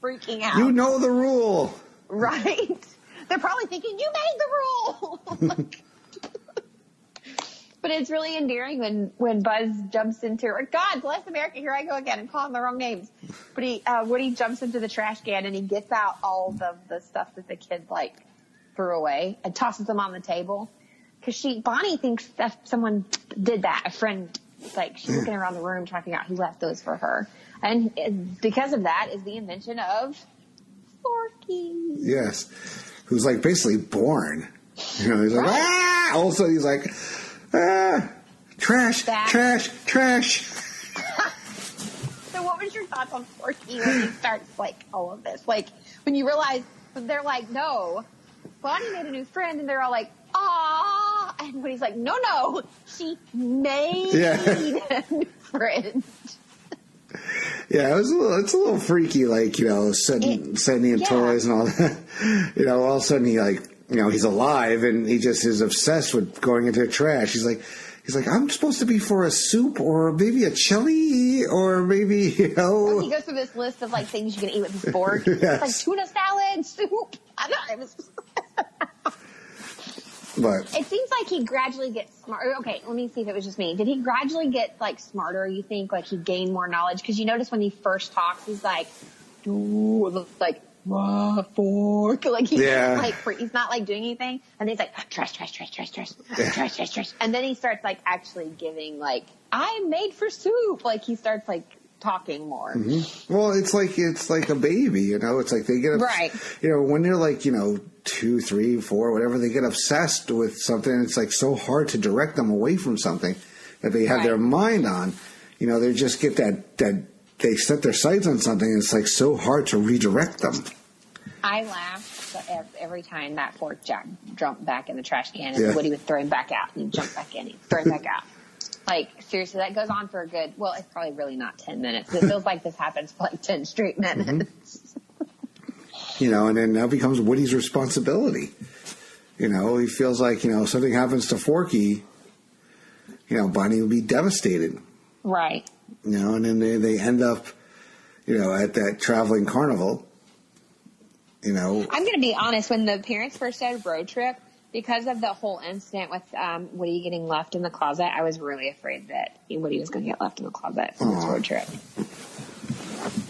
freaking out.
You know the rule.
Right. They're probably thinking, you made the rule. Like, but it's really endearing when Buzz jumps into, or God bless America, here I go again, I'm calling the wrong names. But Woody jumps into the trash can and he gets out all the stuff that the kid like threw away and tosses them on the table. Cause Bonnie thinks that someone did that, a friend, like she's looking around the room trying to figure out who left those for her. And because of that is the invention of Forky.
Yes. Who's like basically born. You know, he's like, ah! All of a sudden he's like, trash.
So what was your thoughts on Forky when he starts like all of this? Like when you realize they're like, no, Bonnie made a new friend, and they're all like, ah, and when he's like, no, she made a new friend.
Yeah, it's a little freaky, like, you know, sending in toys and all that. You know, all of a sudden he like, you know, he's alive and he just is obsessed with going into trash. He's like, I'm supposed to be for a soup or maybe a chili or maybe, you know.
He goes through this list of like things you can eat with his fork. Yes. It's like tuna salad, soup. I know, it was.
But
it seems like he gradually gets smarter. Okay, let me see if it was just me. Did he gradually get like smarter? You think like he gained more knowledge? Because you notice when he first talks, he's like, like. Fork, like he's not like doing anything, and then he's like trash, and then he starts like actually giving like I'm made for soup. Like he starts like talking more.
Mm-hmm. Well, it's like a baby, you know. It's like they get
right.
You know, when they're like 2, 3, 4, whatever, they get obsessed with something. It's like so hard to direct them away from something that they have their mind on. You know, they just get that. They set their sights on something, and it's like so hard to redirect them.
I laughed every time that fork jumped back in the trash can, and Woody would throw him back out, and he'd jump back in, he'd throw him back out. Like, seriously, that goes on for a good, well, it's probably really not 10 minutes. It feels like this happens for like 10 straight minutes.
Mm-hmm. You know, and then that becomes Woody's responsibility. You know, he feels like, something happens to Forky, Bonnie will be devastated.
Right.
And then they end up, at that traveling carnival, I'm
going to be honest. When the parents first said road trip, because of the whole incident with Woody getting left in the closet, I was really afraid that Woody was going to get left in the closet for this road trip.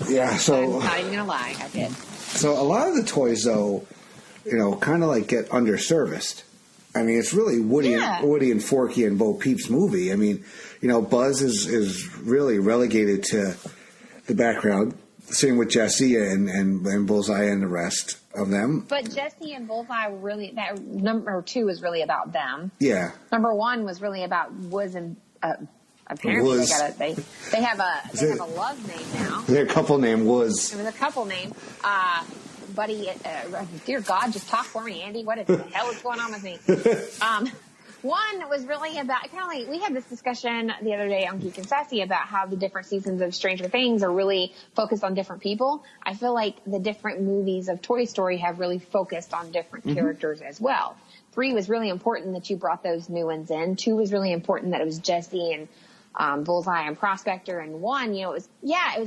Yeah, so...
I'm not even going to lie, I did.
So a lot of the toys, though, kind of like get underserviced. I mean, it's really Woody and Forky and Bo Peep's movie. I mean, Buzz is really relegated to the background, same with Jessie and Bullseye and the rest of them.
But Jessie and Bullseye were really, that number 2 was really about them.
Yeah.
Number 1 was really about Woods and apparently
Woods.
they have a love name now.
There's a couple named Woods.
There was a couple name. Buddy, dear God, just talk for me, Andy. What the hell is going on with me? One was really about, kind of like, we had this discussion the other day on Geek and Sassy about how the different seasons of Stranger Things are really focused on different people. I feel like the different movies of Toy Story have really focused on different characters as well. 3 was really important that you brought those new ones in. 2 was really important that it was Jessie and Bullseye and Prospector. And 1, it was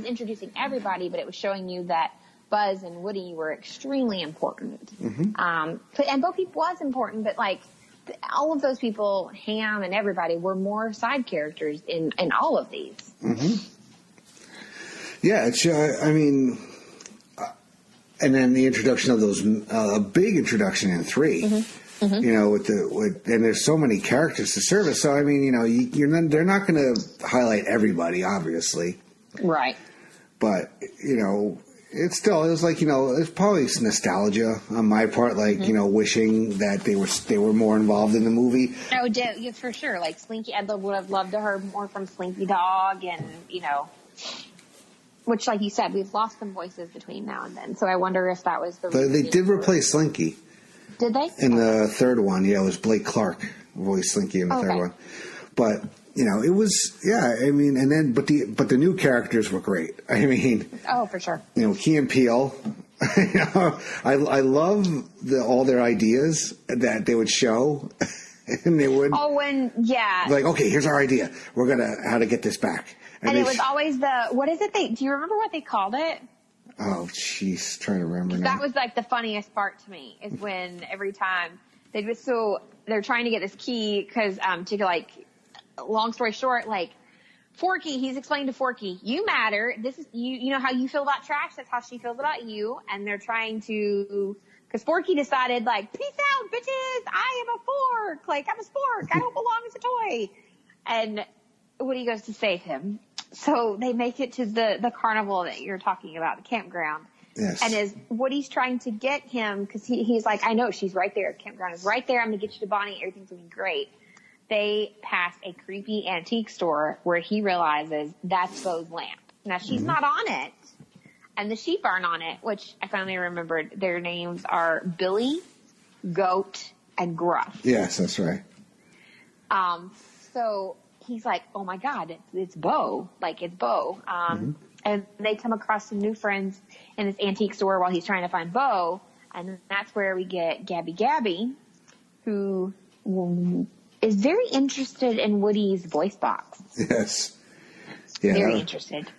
introducing everybody, but it was showing you that Buzz and Woody were extremely important. And Bo Peep was important, but like all of those people, Ham and everybody, were more side characters in all of these.
Yeah, it's, I mean, and then the introduction of those, a big introduction in 3. And there's so many characters to service. So I mean, they're not going to highlight everybody, obviously.
Right.
But it was like, it's probably nostalgia on my part, like, wishing that they were more involved in the movie.
Oh, yeah, for sure. Like Slinky, I would have loved to hear more from Slinky Dog, and which, like you said, we've lost some voices between now and then. So I wonder if that was the.
But they did replace Slinky.
Did they?
In the third one, it was Blake Clark voiced Slinky in the third one. But it was, I mean, and then but the new characters were great. I mean,
oh, for sure.
Key and Peele. I love all their ideas that they would show, and they would.
Oh,
like, okay, here's our idea. We're gonna how to get this back.
And it was always what is it? Do you remember what they called it?
Oh, jeez, trying to remember now.
That was like the funniest part to me is when every time they're trying to get this key because to like. Long story short, like Forky, he's explaining to Forky, you matter. This is you know how you feel about trash. That's how she feels about you. And they're trying to, because Forky decided like, peace out, bitches. I am a fork. Like I'm a spork. I don't belong as a toy. And Woody goes to save him. So they make it to the carnival that you're talking about, the campground.
Yes.
And as Woody's trying to get him, because he's like, I know she's right there. Campground is right there. I'm gonna get you to Bonnie. Everything's gonna be great. They pass a creepy antique store where he realizes that's Bo's lamp. Now, she's not on it, and the sheep aren't on it, which I finally remembered. Their names are Billy, Goat, and Gruff.
Yes, that's right.
So he's like, oh, my God, it's Bo. Like, it's Bo. And they come across some new friends in this antique store while he's trying to find Bo, and that's where we get Gabby, who is very interested in Woody's voice box.
Yes. Yeah.
Very interested.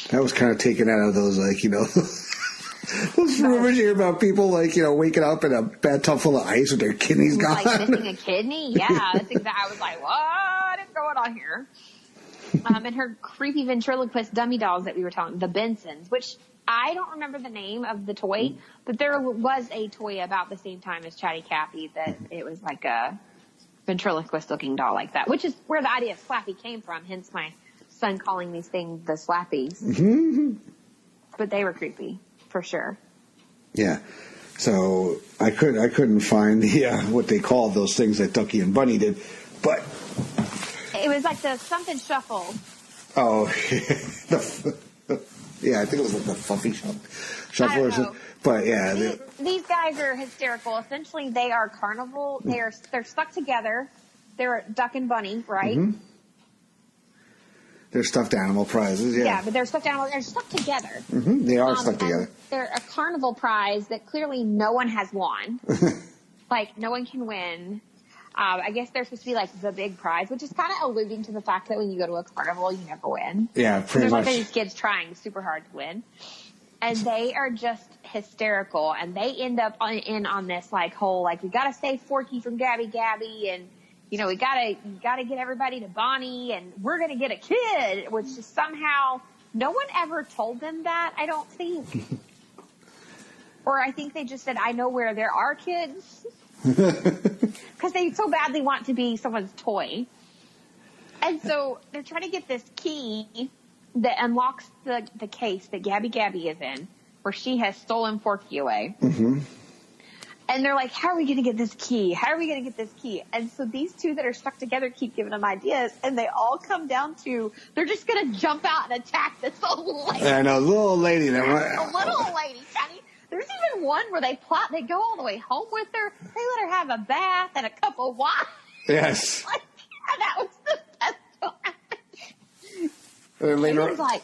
That was kind of taken out of those, like, those rumors you hear about people, like, waking up in a bathtub full of ice with their kidneys gone.
Like missing a kidney? Yeah, that's exactly. I was like, what is going on here? And her creepy ventriloquist dummy dolls that we were talking, the Bensons, which I don't remember the name of the toy, but there was a toy about the same time as Chatty Cathy that it was like a ventriloquist-looking doll like that, which is where the idea of Slappy came from, hence my son calling these things the Slappies. Mm-hmm. But they were creepy, for sure.
Yeah. So I couldn't find what they called those things that Ducky and Bunny did, but
it was like the something shuffle.
Oh, yeah, I think it was like the fluffy shuffle or something. But yeah,
these guys are hysterical. Essentially, they are carnival. They're stuck together. They're a duck and bunny, right? Mm-hmm.
They're stuffed animal prizes. Yeah.
Yeah, but they're stuffed animals. They're stuck together.
Mm-hmm. They are stuck together.
They're a carnival prize that clearly no one has won. Like no one can win. I guess they're supposed to be like the big prize, which is kind of alluding to the fact that when you go to a carnival, you never win.
Yeah, pretty much.
There's like these kids trying super hard to win. And they are just hysterical, and they end up on this like whole like we gotta save Forky from Gabby, and we gotta get everybody to Bonnie, and we're gonna get a kid, which is somehow no one ever told them that. I don't think, or I think they just said I know where there are kids because they so badly want to be someone's toy, and so they're trying to get this key that unlocks the case that Gabby is in, where she has stolen Forky away. Mm-hmm. And they're like, how are we going to get this key? How are we going to get this key? And so these two that are stuck together keep giving them ideas, and they all come down to, they're just going to jump out and attack this old lady.
And a little lady.
A little old lady, Johnny. There's even one where they go all the way home with her. They let her have a bath and a cup of wine.
Yes.
Like, and that was the best one.
And later,
he was like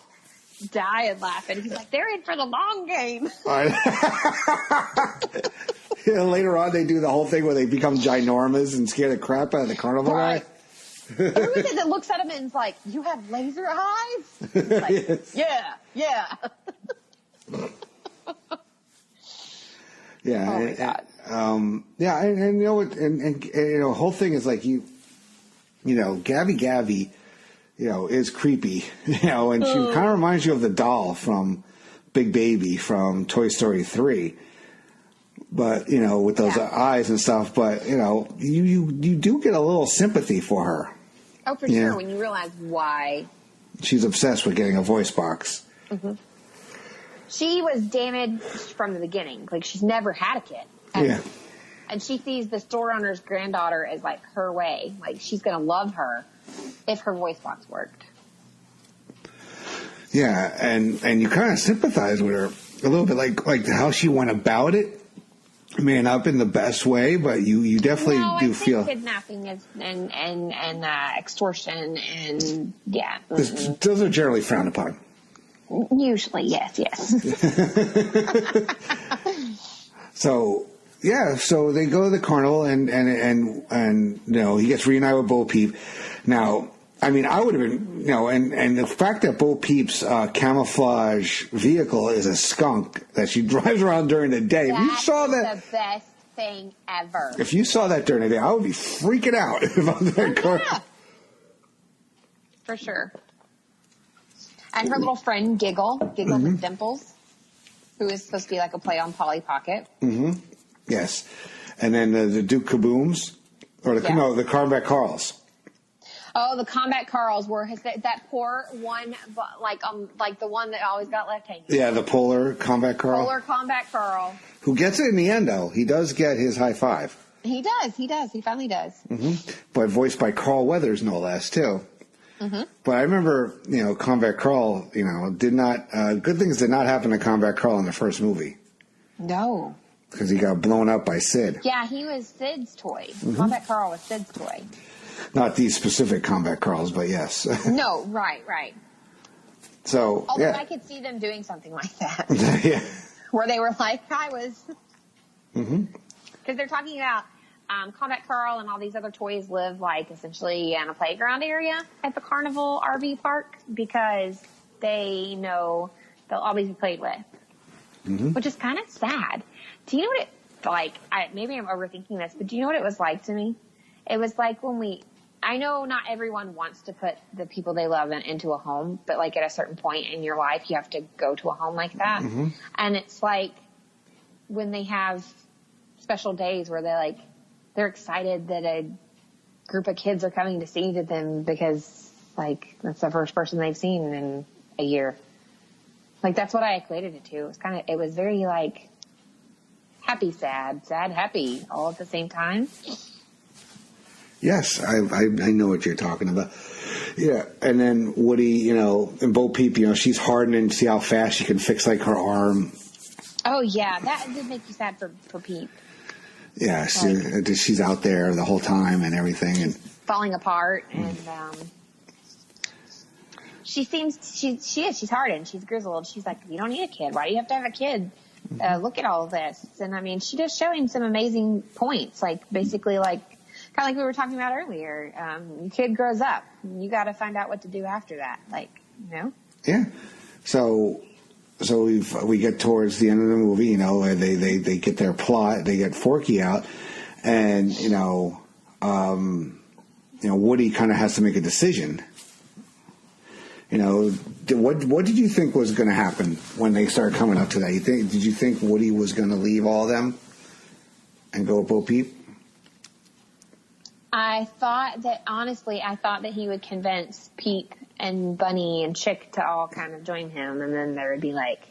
dying laughing. He's like, they're in for the long game.
Yeah, later on, they do the whole thing where they become ginormous and scare the crap out of the carnival guy.
Who is it that looks at him and is like, you have laser eyes? He's like, yes. Yeah.
Yeah.
Oh my God.
Yeah, and the whole thing is like Gabby, is creepy, and she kind of reminds you of the doll from Big Baby from Toy Story 3. But, with those eyes and stuff, but, you do get a little sympathy for her.
Oh, for sure, when you realize why.
She's obsessed with getting a voice box. Mm-hmm.
She was damaged from the beginning. Like, she's never had a kid.
Yeah.
And she sees the store owner's granddaughter as, like, her way. Like, she's going to love her if her voice box worked.
Yeah, and you kind of sympathize with her a little bit, like how she went about it. May not been the best way, but you definitely do feel
kidnapping is and extortion and yeah.
Those are generally frowned upon.
Usually, yes.
So they go to the carnival and he gets reunited with Bo Peep. Now, I mean, I would have been, and the fact that Bo Peep's camouflage vehicle is a skunk that she drives around during the day. If you saw that,
the best thing ever.
If you saw that during the day, I would be freaking out if I'm that car.
Yeah. For sure. And her little friend Giggle with Dimples, who is supposed to be like a play on Polly Pocket.
Mm-hmm. Yes. And then the Duke Kabooms, or the Carmack Carls.
Oh, the Combat Carls were that poor one, like the one that always got left hanging.
Yeah, the Polar Combat Carl.
Polar Combat Carl.
Who gets it in the end, though. He does get his high five.
He does. He finally does.
Mm-hmm. But voiced by Carl Weathers, no less, too. Mm-hmm. But I remember, Combat Carl, did not, good things did not happen to Combat Carl in the first movie.
No.
Because he got blown up by Sid.
Yeah, he was Sid's toy. Mm-hmm. Combat Carl was Sid's toy.
Not these specific Combat Carls, but yes.
No, right.
So,
although I could see them doing something like that.
Yeah.
Where they were like, I was.
Mm-hmm.
Because they're talking about Combat Carl and all these other toys live like essentially in a playground area at the Carnival RV park because they know they'll always be played with, which is kind of sad. Do you know what it like? Maybe I'm overthinking this, but do you know what it was like to me? It was like when I know not everyone wants to put the people they love into a home, but like at a certain point in your life, you have to go to a home like that. Mm-hmm. And it's like when they have special days where they're excited that a group of kids are coming to see them because like that's the first person they've seen in a year. Like that's what I equated it to. It was very like happy, sad, happy all at the same time.
Yes, I know what you're talking about. Yeah, and then Woody, and Bo Peep, she's hardening to see how fast she can fix like her arm.
Oh yeah, that did make you sad for Peep.
Yeah, she's out there the whole time and everything, and
falling apart. And she's hardened. She's grizzled. She's like, you don't need a kid. Why do you have to have a kid? Look at all of this. And I mean, she does show him some amazing points, like basically like. Kind of like we were talking about earlier. Your kid grows up. You got to find out what to do after that.
Yeah. So we get towards the end of the movie. They get their plot. They get Forky out, and Woody kind of has to make a decision. What did you think was going to happen when they started coming up to that? Did you think Woody was going to leave all of them and go with Bo Peep?
I thought that he would convince Pete and Bunny and Chick to all kind of join him, and then there would be like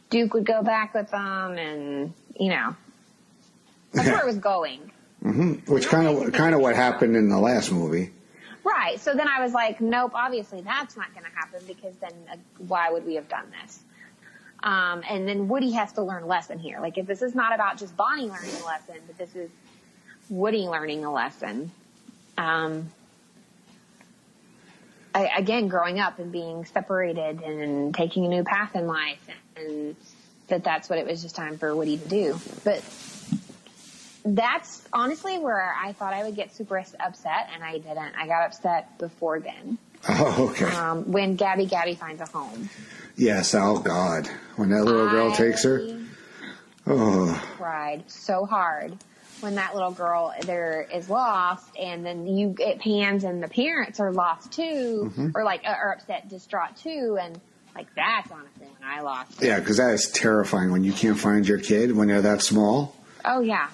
Duke would go back with them, and that's where it was going.
Mm-hmm. Which kind of what happened in the last movie,
right? So then I was like, nope, obviously that's not going to happen because then why would we have done this? And then Woody has to learn a lesson here. Like if this is not about just Bonnie learning a lesson, but this is Woody learning a lesson. Again, growing up and being separated and taking a new path in life, and that's what it was just time for Woody to do. But that's honestly where I thought I would get super upset, and I didn't. I got upset before then.
Oh, okay.
When Gabby finds a home.
Yes, oh God. When that little girl takes her. Oh.
Cried so hard. When that little girl there is lost, and then it pans and the parents are lost too, or are upset, distraught too, and like that's honestly when I lost.
Yeah, because that is terrifying when you can't find your kid when they're that small.
Oh yeah.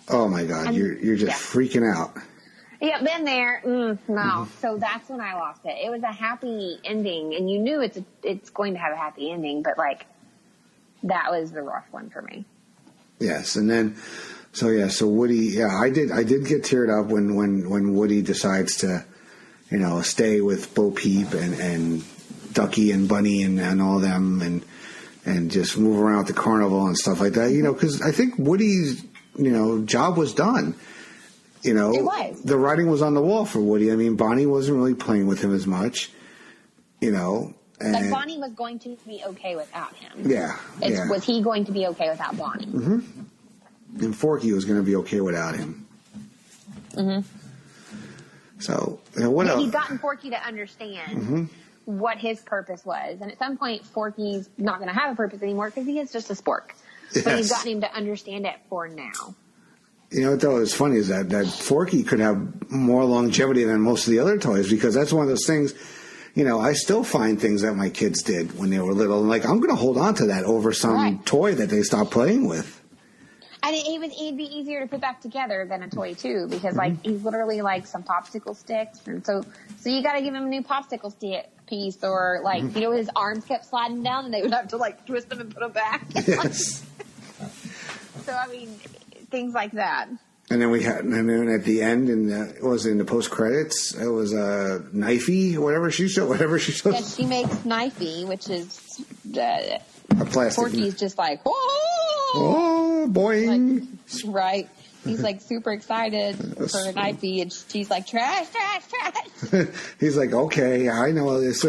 Oh my God, you're just freaking out.
Yeah, been there. No. So that's when I lost it. It was a happy ending, and you knew it's going to have a happy ending, but like that was the rough one for me.
Yes, and then so Woody. Yeah, I did get teared up when Woody decides to, stay with Bo Peep and Ducky and Bunny and all them and just move around at the carnival and stuff like that. Because I think Woody's job was done. It was. The writing was on the wall for Woody. I mean, Bonnie wasn't really playing with him as much. And
Bonnie was going to be okay without him.
Yeah.
Was he going to be okay without Bonnie?
Mm-hmm. And Forky was going to be okay without him.
Mm-hmm.
So, what else?
He'd gotten Forky to understand what his purpose was. And at some point, Forky's not going to have a purpose anymore because he is just a spork. Yes. But he's gotten him to understand it for now.
What though is funny is that Forky could have more longevity than most of the other toys, because that's one of those things. I still find things that my kids did when they were little, and I'm going to hold on to that over some toy that they stopped playing with.
And it'd be easier to put back together than a toy too, because he's literally some popsicle sticks, and so you got to give him a new popsicle stick piece, or his arms kept sliding down, and they would have to twist them and put them back.
Yes.
So I mean, things like that.
And then at the end, in the post credits, it was Knifey, whatever she showed.
Yeah, she makes Knifey, which is
a plastic.
Forky's just whoa,
oh, boing,
right. He's super excited for Knifey, and she's like, trash.
He's like, okay, I know this.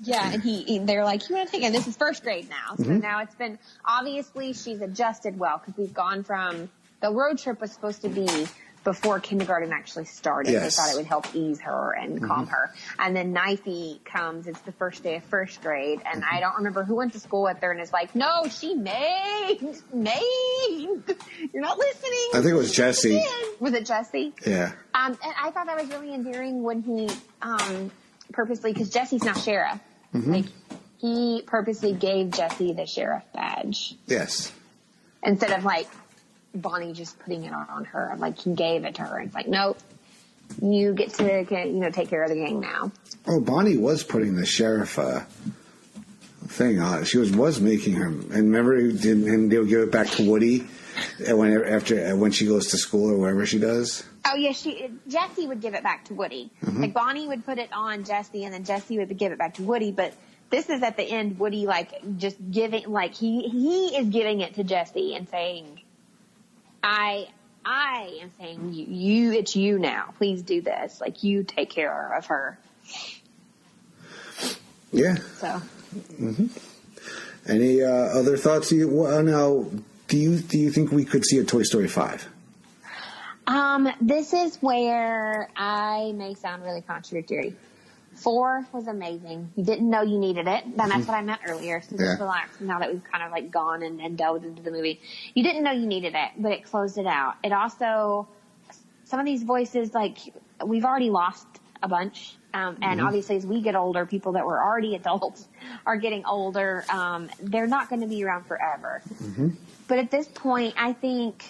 Yeah, and they're like, you want to take it? This is first grade now. So now it's been, obviously she's adjusted well, because we've gone from, the road trip was supposed to be before kindergarten actually started. Yes. They thought it would help ease her and calm her. And then Knifey comes, it's the first day of first grade, and I don't remember who went to school with her and is like, no, she made. You're not listening.
I think it was Jesse.
Was it Jesse?
Yeah.
And I thought that was really endearing when he, purposely, because Jesse's now sheriff. He purposely gave Jesse the sheriff badge.
Yes.
Instead of Bonnie just putting it on her. He gave it to her. It's nope. You get to take care of the gang now.
Oh, Bonnie was putting the sheriff thing on. She was making him. And remember, and they'll give it back to Woody when she goes to school or wherever she does.
Oh yeah, Jesse would give it back to Woody. Bonnie would put it on Jesse, and then Jesse would give it back to Woody. But this is at the end, Woody just giving he is giving it to Jesse and saying, I am saying you it's you now. Please do this. You take care of her.
Yeah.
So.
Any other thoughts? Now, do you think we could see a Toy Story 5?
This is where I may sound really contradictory. 4 was amazing. You didn't know you needed it. And that's what I meant earlier. So just relax now that we've kind of gone and delved into the movie. You didn't know you needed it, but it closed it out. It also, some of these voices, we've already lost a bunch. And obviously as we get older, people that were already adults are getting older. They're not going to be around forever. But at this point, I think,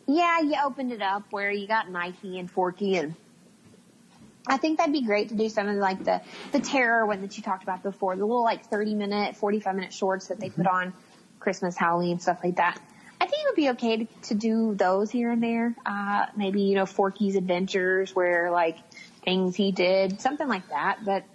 you opened it up where you got Knifey and Forky, and I think that'd be great to do some of the terror one that you talked about before, the little 30-minute, 45-minute shorts that they put on Christmas, Halloween, stuff like that. I think it would be okay to do those here and there. Maybe, Forky's Adventures, where things he did, something like that. But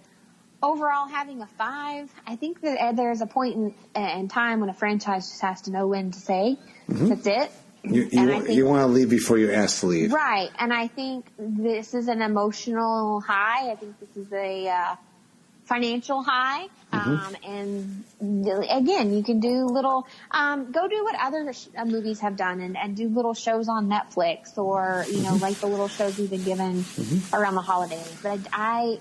overall, having a 5, I think that there's a point in time when a franchise just has to know when to say, that's it.
You want to leave before you're asked to leave.
Right. And I think this is an emotional high. I think this is a financial high. And again, you can do little, go do what other movies have done and do little shows on Netflix, or, the little shows we've been given around the holidays. But I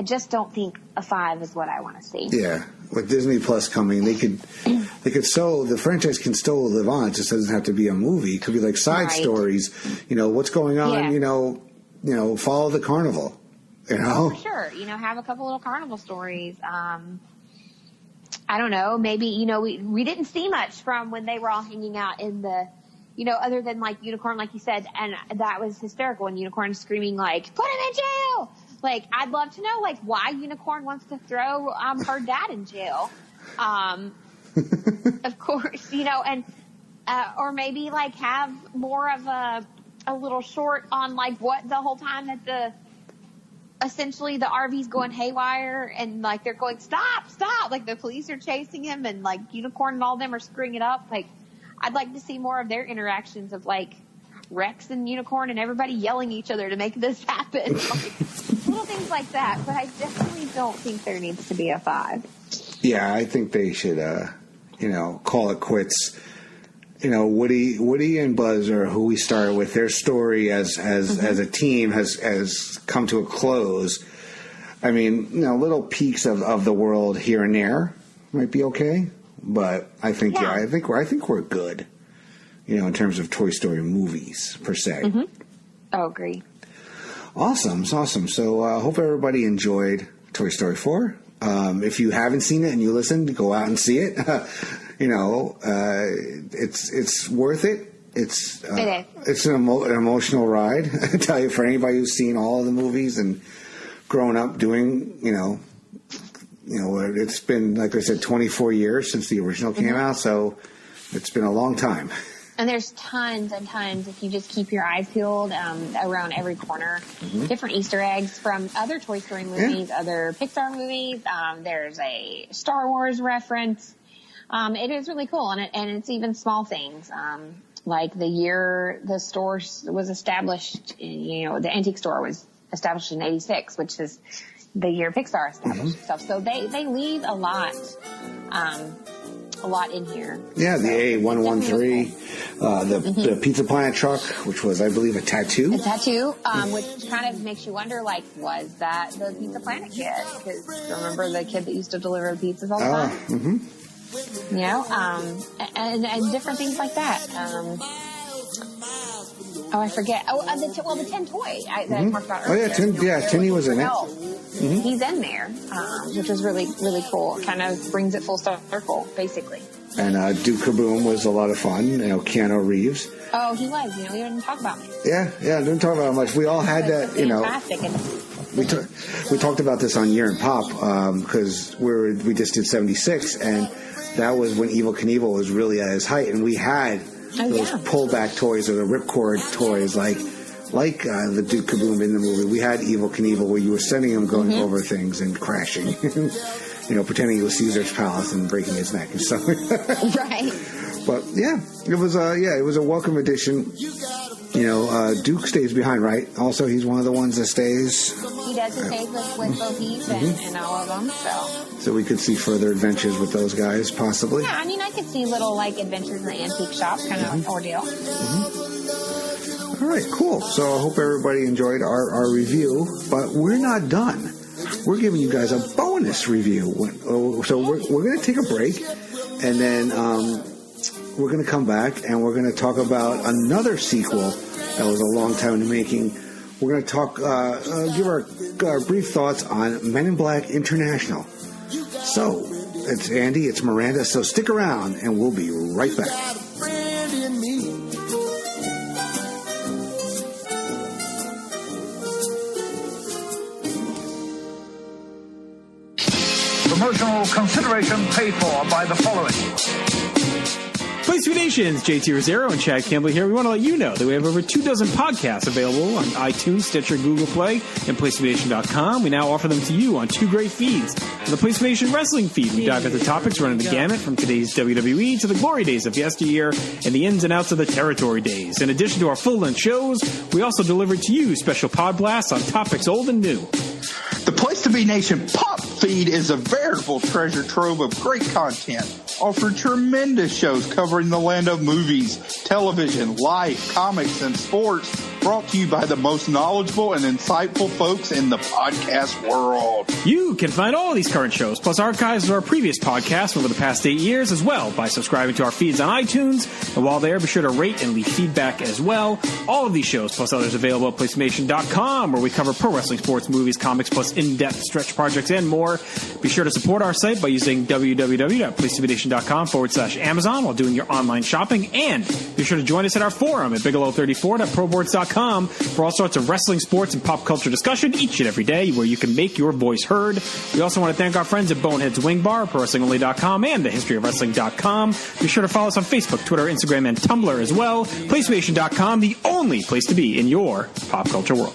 just don't think a 5 is what I want to see.
Yeah. With Disney Plus coming, the franchise can still live on. It just doesn't have to be a movie. It could be side stories, what's going on, follow the carnival,
For sure. Have a couple little carnival stories. I don't know, maybe, we didn't see much from when they were all hanging out in the other than like Unicorn, like you said, and that was hysterical. And Unicorn screaming like, "Put him in jail!" Like, I'd love to know like why Unicorn wants to throw her dad in jail. Of course, and or maybe like have more of a little short on like what the whole time that essentially the RV's going haywire and like they're going stop, like the police are chasing him and like Unicorn and all them are screwing it up. Like, I'd like to see more of their interactions of like Rex and Unicorn and everybody yelling at each other to make this happen. Like, little things like that. But I definitely don't think there needs to be a 5.
Yeah, I think they should, call it quits. Woody and Buzz are who we started with. Their story as a team has come to a close. I mean, little peaks of the world here and there might be okay, but I think I think we're good. In terms of Toy Story movies per se.
Mm-hmm. I agree.
Awesome. So I hope everybody enjoyed Toy Story 4. If you haven't seen it and you listened, go out and see it. It's worth it. It's an emotional ride. I tell you, for anybody who's seen all of the movies and grown up doing, it's been, like I said, 24 years since the original came out, so it's been a long time.
And there's tons and tons, if you just keep your eyes peeled around every corner, different Easter eggs from other Toy Story movies, other Pixar movies. There's a Star Wars reference. It is really cool, and it's even small things, like the year the store was established. The antique store was established in '86, which is the year Pixar established stuff. So they leave a lot in here. Yeah,
the A113, the Pizza Planet truck, which was, I believe, a tattoo.
A tattoo, which kind of makes you wonder, like, was that the Pizza Planet kid? Because remember the kid that used to deliver the pizzas all the time?
Mm-hmm.
And different things like that. I forget. The Tin Toy that I talked about earlier.
Tinny was in it.
He's in there, which is really, really cool. It kind of brings it full circle, basically.
And Duke Kaboom was a lot of fun. Keanu Reeves.
Oh, he was. We didn't talk about him.
Yeah, didn't talk about him much. We all had that,
fantastic.
We talked about this on Year and Pop because we just did 76, and that was when Evel Knievel was really at his height, and we had those pullback toys or the ripcord toys like the Duke Kaboom in the movie. We had Evel Knievel where you were sending him going over things and crashing, pretending he was Caesar's palace and breaking his neck and stuff.
Right.
But it was a welcome addition. Duke stays behind, right? Also, he's one of the ones that stays.
He does. He stays with Bo Peep and all of them.
So we could see further adventures with those guys, possibly.
Yeah, I could see little adventures in the antique shop kind of ordeal.
All right, cool. So I hope everybody enjoyed our review, but we're not done. We're giving you guys a bonus review. So we're going to take a break, and then we're going to come back, and we're going to talk about another sequel that was a long time in the making. We're going to talk, give our brief thoughts on Men in Black International. So, it's Andy, it's Miranda, so stick around, and we'll be right back.
Promotional consideration paid for by the following.
Place to Be Nations, JT Rosero and Chad Campbell here. We want to let you know that we have over 24 podcasts available on iTunes, Stitcher, Google Play, and PlaceToBeNation.com. We now offer them to you on 2 great feeds. On the Place to Be Nation Wrestling feed, we dive into topics running the gamut from today's WWE to the glory days of yesteryear and the ins and outs of the territory days. In addition to our full-length shows, we also deliver to you special pod blasts on topics old and new.
The Place to Be Nation Pop feed is a veritable treasure trove of great content, offering tremendous shows covering the land of movies, television, life, comics, and sports. brought to you by the most knowledgeable and insightful folks in the podcast world.
You can find all of these current shows, plus archives of our previous podcasts over the past 8 years as well by subscribing to our feeds on iTunes. And while there, be sure to rate and leave feedback as well. All of these shows, plus others available at PlayStation.com, where we cover pro wrestling, sports, movies, comics, plus in-depth stretch projects and more. Be sure to support our site by using www.PlayStationDaily.com/Amazon while doing your online shopping. And be sure to join us at our forum at Bigelow34.proboards.com for all sorts of wrestling, sports, and pop culture discussion each and every day where you can make your voice heard. We also want to thank our friends at Bonehead's Wing Bar, ProWrestlingOnly.com, and TheHistoryOfWrestling.com. Be sure to follow us on Facebook, Twitter, Instagram, and Tumblr as well. PlayStation.com, the only place to be in your pop culture world.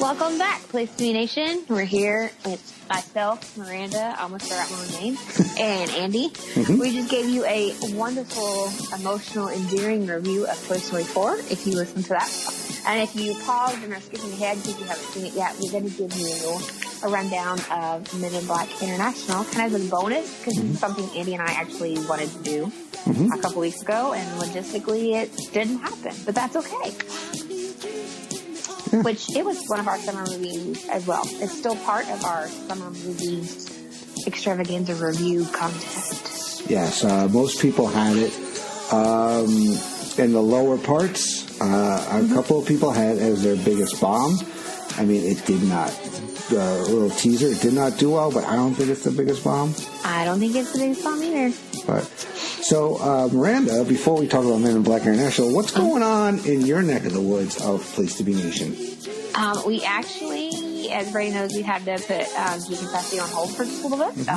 Welcome back, Place to Be Nation. We're here. It's myself, Miranda, I almost forgot my own name, and Andy. We just gave you a wonderful, emotional, endearing review of Toy Story 4, if you listened to that. And if you paused and are skipping ahead because you haven't seen it yet, we're going to give you a rundown of Men in Black International, kind of as a bonus, because this is something Andy and I actually wanted to do a couple weeks ago, and logistically it didn't happen, but that's okay. Which, it was one of our summer movies as well. It's still part of our summer movies extravaganza review contest.
Yes, most people had it in the lower parts. A couple of people had it as their biggest bomb. I mean, it did not. A little teaser, it did not do well, but I don't think it's the biggest bomb.
I don't think it's the biggest bomb either.
But so, Miranda, before we talk about Men in Black International, what's going on in your neck of the woods of Place to Be Nation?
We actually, as everybody knows, we had to put Geek and Sassy on hold for just a little bit.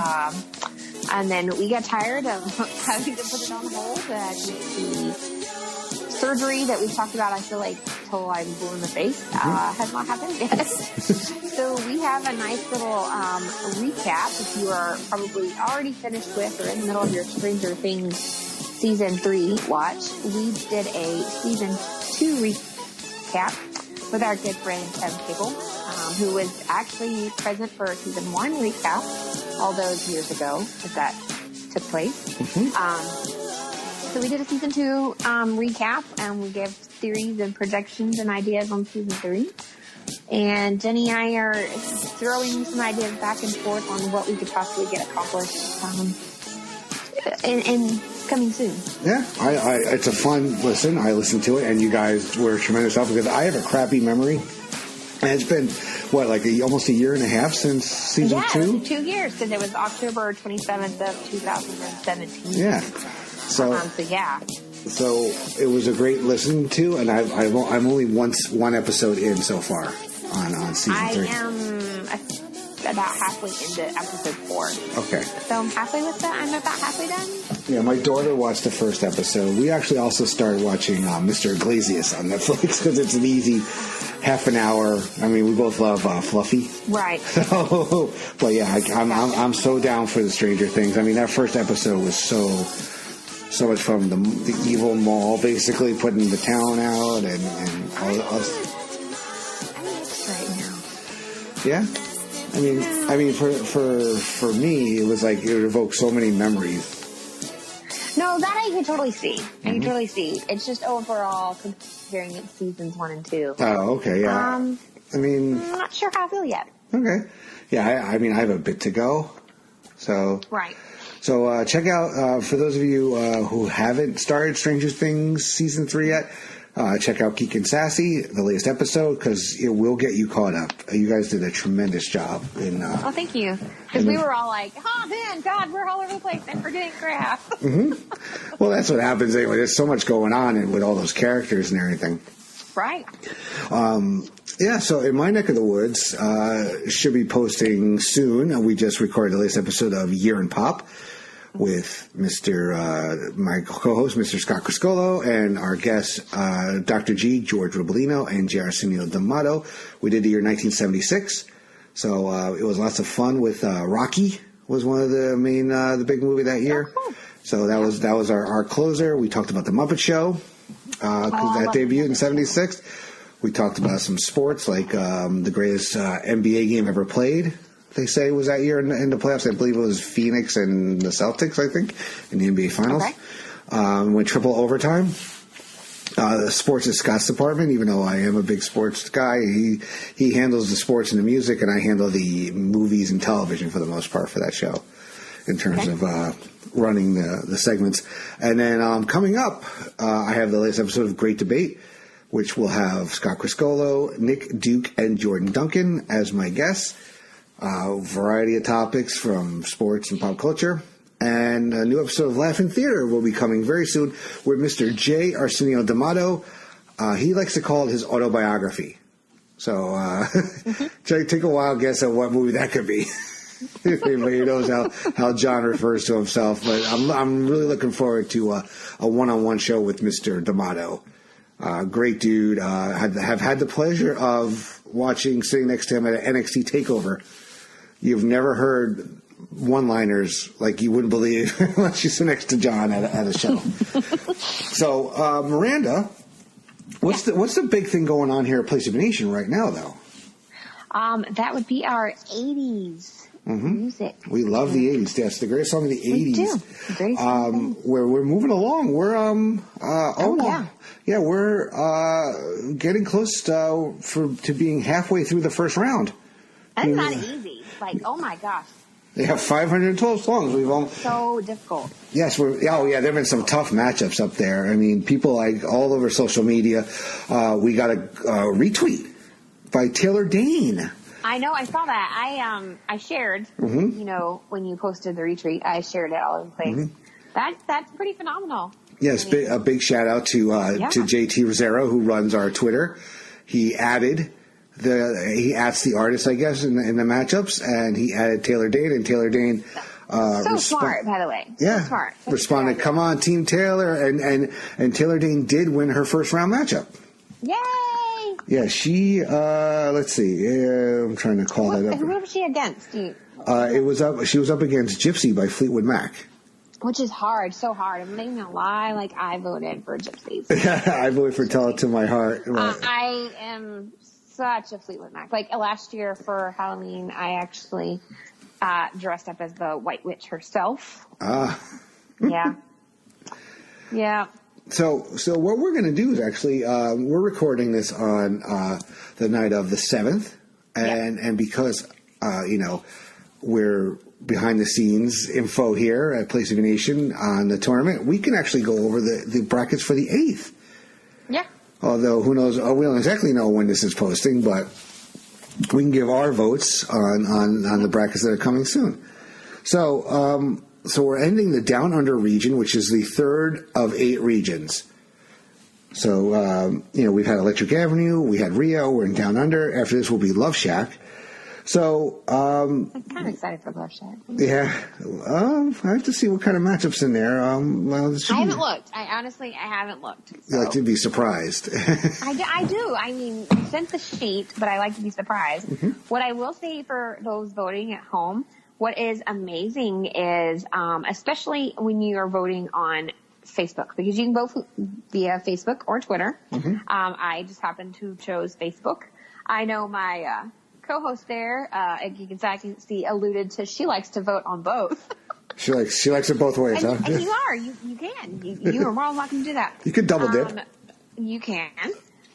And then we got tired of having to put it on hold. The surgery that we talked about, I feel like, till I'm blue in the face, has not happened yet. So we have a nice little recap. If you are probably already finished with or in the middle of your Stranger Things Season 3 watch, we did a Season 2 recap with our good friend Kevin Cable, who was actually present for Season 1 recap all those years ago as that took place. So we did a Season 2 recap, and we gave theories and projections and ideas on Season 3. And Jenny and I are throwing some ideas back and forth on what we could possibly get accomplished in coming soon. Yeah,
it's a fun listen. I listened to it, and you guys were tremendous help because I have a crappy memory. And it's been, almost a year and a half since Season 2?
Yeah, it was 2 years, because it was October 27th of 2017.
Yeah. So it was a great listen to, and I'm only one episode in so far on Season 3.
I am about halfway into episode 4.
Okay.
So I'm about halfway done.
Yeah, my daughter watched the first episode. We actually also started watching Mr. Iglesias on Netflix because it's an easy half an hour. I mean, we both love Fluffy.
Right.
So, but yeah, I'm so down for the Stranger Things. I mean, that first episode was so much fun. The evil mall basically putting the town out and all us.
Right now.
Yeah. I mean, for me, it was like it evoked so many memories.
No, that I can totally see. I can totally see. It's just overall comparing it to Seasons 1 and 2.
Oh, okay, yeah.
I'm not sure how I feel yet.
Okay. Yeah, I mean, I have a bit to go. So.
Right.
So check out, for those of you who haven't started Stranger Things Season 3 yet, check out Geek and Sassy, the latest episode, because it will get you caught up. You guys did a tremendous job.
Oh, thank you. Because we were all like, man, God, we're all over the place and forgetting crap.
Well, that's what happens anyway. There's so much going on with all those characters and everything.
Right.
Yeah, so in my neck of the woods, should be posting soon. We just recorded the latest episode of Year in Pop with my co-host, Mr. Scott Criscolo, and our guest, Dr. G, George Robolino, and J. Arsenio D'Amato. We did the year 1976. So it was lots of fun with Rocky was one of the main, the big movie that year. Oh, cool. So that was our closer. We talked about the Muppet Show that debuted in 76. We talked about some sports like the greatest NBA game ever played, they say, was that year in the playoffs. I believe it was Phoenix and the Celtics, I think, in the NBA Finals.
Okay.
Went triple overtime. The sports is Scott's department, even though I am a big sports guy. He handles the sports and the music, and I handle the movies and television for the most part for that show in terms of running the segments. And then coming up, I have the latest episode of Great Debate, which will have Scott Criscolo, Nick Duke, and Jordan Duncan as my guests. Variety of topics from sports and pop culture. And a new episode of Laughing Theater will be coming very soon with Mr. J. Arsenio D'Amato. He likes to call it his autobiography. So take a wild guess at what movie that could be. If anybody knows how John refers to himself. But I'm really looking forward to a one-on-one show with Mr. D'Amato. Great dude. Have had the pleasure of sitting next to him at an NXT TakeOver. You've never heard one-liners like you wouldn't believe unless you sit next to John at a show. So, Miranda, what's the big thing going on here at Place of Nation right now, though?
That would be our 80s music.
We love the 80s. That's the greatest song of the 80s.
We do. The greatest song.
We're moving along. We're we're getting close to being halfway through the first round.
That's not easy. Like, oh my gosh.
They have 512 songs.
So difficult.
Yes, there have been some tough matchups up there. I mean, people like all over social media. We got a retweet by Taylor Dane.
I know, I saw that. I shared, when you posted the retweet, I shared it all over the place. That's pretty phenomenal. Yes,
a big shout out to JT Rosero, who runs our Twitter. He added he adds the artists, I guess, in the matchups, and he added Taylor Dane, and Taylor Dane
smart, by the way.
Yeah,
so smart.
Responded, "Come on, Team Taylor," and Taylor Dane did win her first round matchup.
Yay!
Yeah, she. Let's see. I'm trying to call that up.
Who was she against?
She was up against Gypsy by Fleetwood Mac.
Which is hard, so hard. I'm not even gonna lie. Like, I voted for Gypsies.
I voted for "Tell It to My Heart."
I am such a Fleetwood Mac. Like, last year for Halloween, I actually dressed up as the White Witch herself. Yeah. Yeah. So
what we're going to do is actually we're recording this on the night of the 7th, and because we're behind the scenes info here at Place of Nation on the tournament, we can actually go over the brackets for the 8th.
Yeah.
Although, who knows, we don't exactly know when this is posting, but we can give our votes on the brackets that are coming soon. So we're ending the Down Under region, which is the third of 8 regions. So, we've had Electric Avenue, we had Rio, we're in Down Under. After this will be Love Shack. So,
I'm kind of excited for Love Shack.
Yeah. I have to see what kind of matchups in there.
I haven't looked. I haven't looked. So.
You like to be surprised.
I do. I mean, sent the sheet, but I like to be surprised. What I will say for those voting at home, what is amazing is, especially when you are voting on Facebook, because you can vote via Facebook or Twitter. I just happened to choose Facebook. I know my co-host there, you can see, alluded to she likes to vote on both.
She likes it both ways,
and you are. You can. You are more than welcome to do that.
You could double dip.
You can.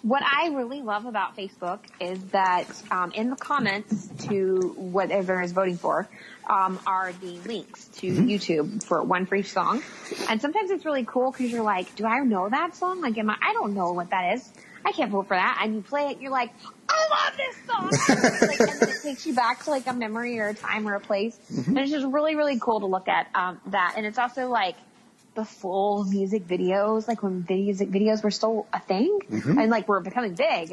What I really love about Facebook is that in the comments to whatever is voting for are the links to YouTube for one for each song. And sometimes it's really cool because you're like, do I know that song? Like, I don't know what that is. I can't vote for that. And you play it, you're like, I love this song. And then it takes you back to like a memory or a time or a place. And it's just really, really cool to look at that. And it's also like the full music videos, like when music videos were still a thing and like were becoming big.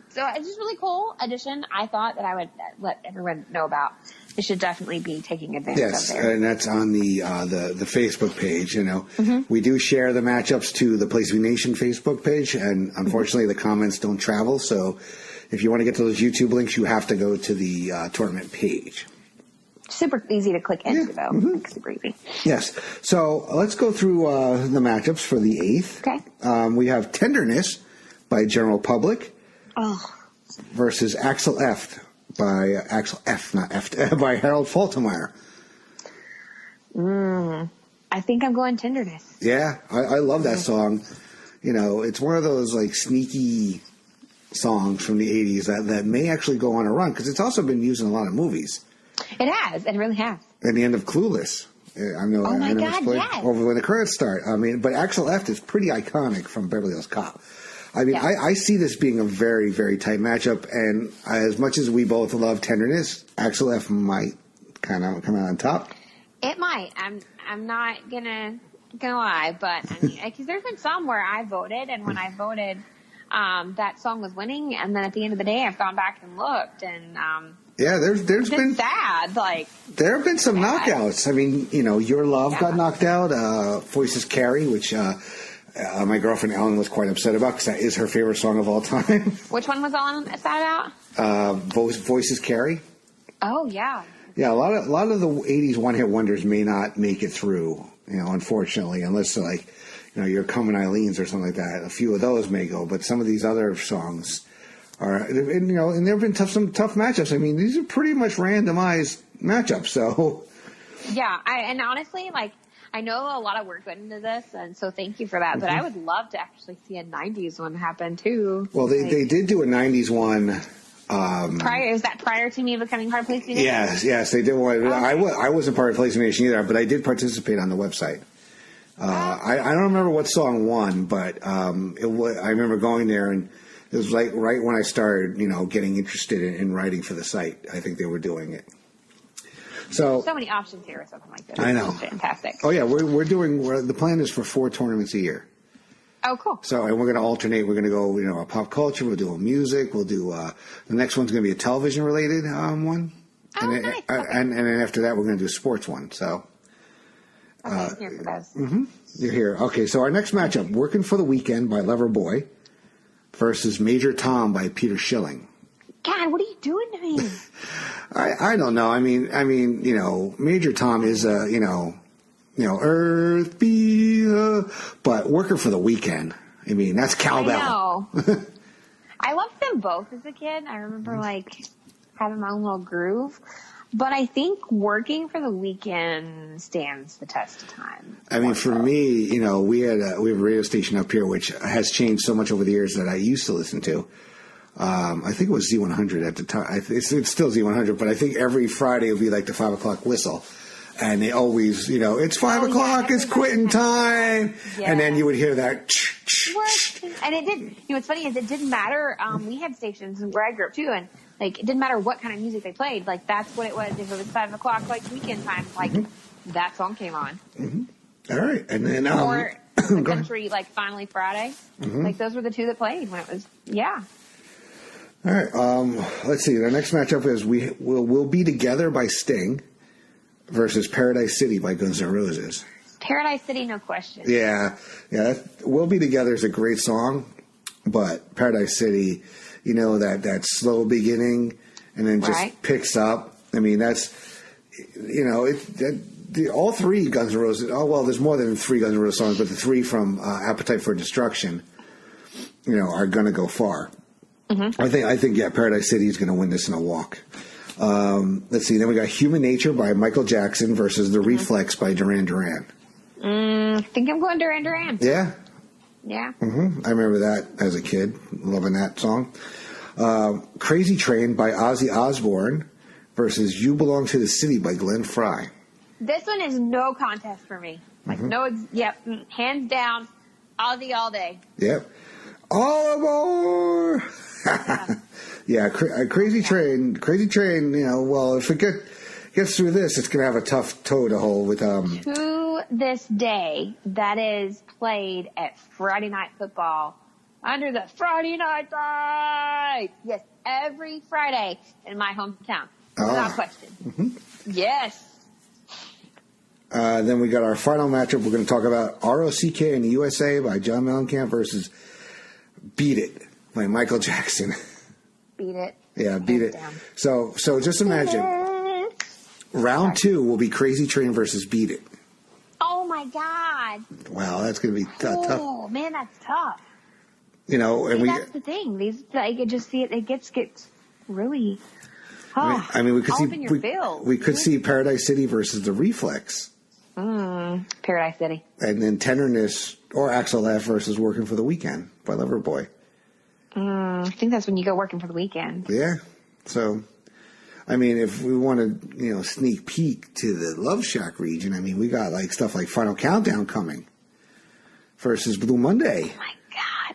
So it's just really cool addition. I thought that I would let everyone know about. It should definitely be taking advantage of there.
And that's on the Facebook page. We do share the matchups to the Place of Nation Facebook page, and unfortunately the comments don't travel. So if you want to get to those YouTube links, you have to go to the tournament page.
Super easy to click into, though. Like, super easy.
Yes. So let's go through the matchups for the 8th.
Okay.
We have Tenderness by General Public
Oh.
versus Axel F by Axel F, not F, by Harold Faltermeyer.
I think I'm going Tenderness.
Yeah, I love that song. You know, it's one of those like sneaky songs from the 80s that may actually go on a run, because it's also been used in a lot of movies.
It has. It really has.
At the end of Clueless. I know.
Oh my God, yes.
Over when the credits start. I mean, but Axel F is pretty iconic from Beverly Hills Cop. I mean, yeah. I see this being a very, very tight matchup, and as much as we both love Tenderness, Axel F might kind of come out on top.
It might. I'm not gonna lie, but because there's been some where I voted, and when I voted, that song was winning, and then at the end of the day, I've gone back and looked, and
yeah, there's been
sad. Like
there have been some knockouts. I mean, you know, Your Love got knocked out. Voices Carry, which my girlfriend Ellen was quite upset about because that is her favorite song of all time.
Which one was Ellen sad about?
Voices Carry.
Oh yeah.
Yeah, a lot of the 80s one-hit wonders may not make it through, you know, unfortunately, unless like, you know, You're Coming Eileen's or something like that. A few of those may go, but some of these other songs are, and, you know, and there have been some tough matchups. I mean, these are pretty much randomized matchups, so.
Yeah, and honestly, like, I know a lot of work went into this, and so thank you for that, but I would love to actually see a 90s one happen, too.
Well, they did do a 90s one.
Is that prior to me becoming part of PlayStation Nation?
Yes, they did one. Okay. I wasn't part of PlayStation Nation either, but I did participate on the website. I don't remember what song won, but I remember going there, and it was like right when I started, you know, getting interested in writing for the site. I think they were doing it. So
many options here or something like that.
I know.
It's fantastic.
Oh yeah, the plan is for 4 tournaments a year.
Oh, cool.
So, and we're going to alternate. We're going to go, you know, a pop culture. We'll do a music. We'll do, the next one's going to be a television related one.
Oh,
and
nice.
And then after that, we're going to do a sports one. So.
Okay, I'm here for those.
Mm-hmm. You're here. Okay, so our next matchup, Working for the Weekend by Loverboy versus Major Tom by Peter Schilling.
God, what are you doing to me?
I don't know. I mean, you know, Major Tom is, you know, Earth be, but Working for the Weekend. I mean, that's cowbell.
I know. I loved them both as a kid. I remember like having my own little groove. But I think Working for the Weekend stands the test of time. I mean,
for me, you know, we have a radio station up here which has changed so much over the years that I used to listen to. I think it was Z100 at the time. It's still Z100, but I think every Friday it would be like the 5 o'clock whistle. And they always, you know, it's 5 o'clock, it's quitting time. Yeah. And then you would hear that.
And it didn't, you know, what's funny is it didn't matter. We had stations where I grew up too, and like, it didn't matter what kind of music they played. Like, that's what it was. If it was 5 o'clock, like weekend time, like that song came on.
Mm-hmm. All right. And then,
or the country, like Finally Friday. Mm-hmm. Like, those were the two that played when it was, yeah.
All right. Let's see. The next matchup is We'll Be Together by Sting versus Paradise City by Guns N' Roses.
Paradise City, no question.
Yeah. We'll Be Together is a great song, but Paradise City, you know, that slow beginning and then just picks up. I mean, that's, you know, all 3 Guns N' Roses. Oh, well, there's more than 3 Guns N' Roses songs, but the 3 from Appetite for Destruction, you know, are going to go far. Mm-hmm. I think, Paradise City is going to win this in a walk. Let's see. Then we got Human Nature by Michael Jackson versus The Reflex by Duran Duran.
I think I'm going Duran Duran.
Yeah.
Yeah.
Mm-hmm. I remember that as a kid, loving that song. Crazy Train by Ozzy Osbourne versus You Belong to the City by Glenn Frey.
This one is no contest for me. Like, hands down, Ozzy all day.
Yep. All aboard! Yeah, Crazy Train, you know, well, if it gets through this, it's going to have a tough toe to hold with...
To this day, that is played at Friday Night Football under the Friday Night Lights. Yes, every Friday in my hometown. Without question. Mm-hmm. Yes.
Then we got our final matchup. We're going to talk about ROCK in the USA by John Mellencamp versus Beat It by Michael Jackson.
Beat It.
Yeah, Beat It. Down. So just imagine. Round 2 will be Crazy Train versus Beat It.
Oh my God.
Wow, that's going to be tough.
Oh man, that's tough.
You know, and
that's the thing. These, I could just see it. It gets really.
I mean, we could
open your bills.
We could see Paradise City versus The Reflex.
Paradise City.
And then Tenderness or Axel F versus Working for the Weekend by Loverboy.
I think that's when you go working for the weekend.
Yeah. So, I mean, if we want to, sneak peek to the Love Shack region, I mean, we got like stuff like Final Countdown coming versus Blue Monday.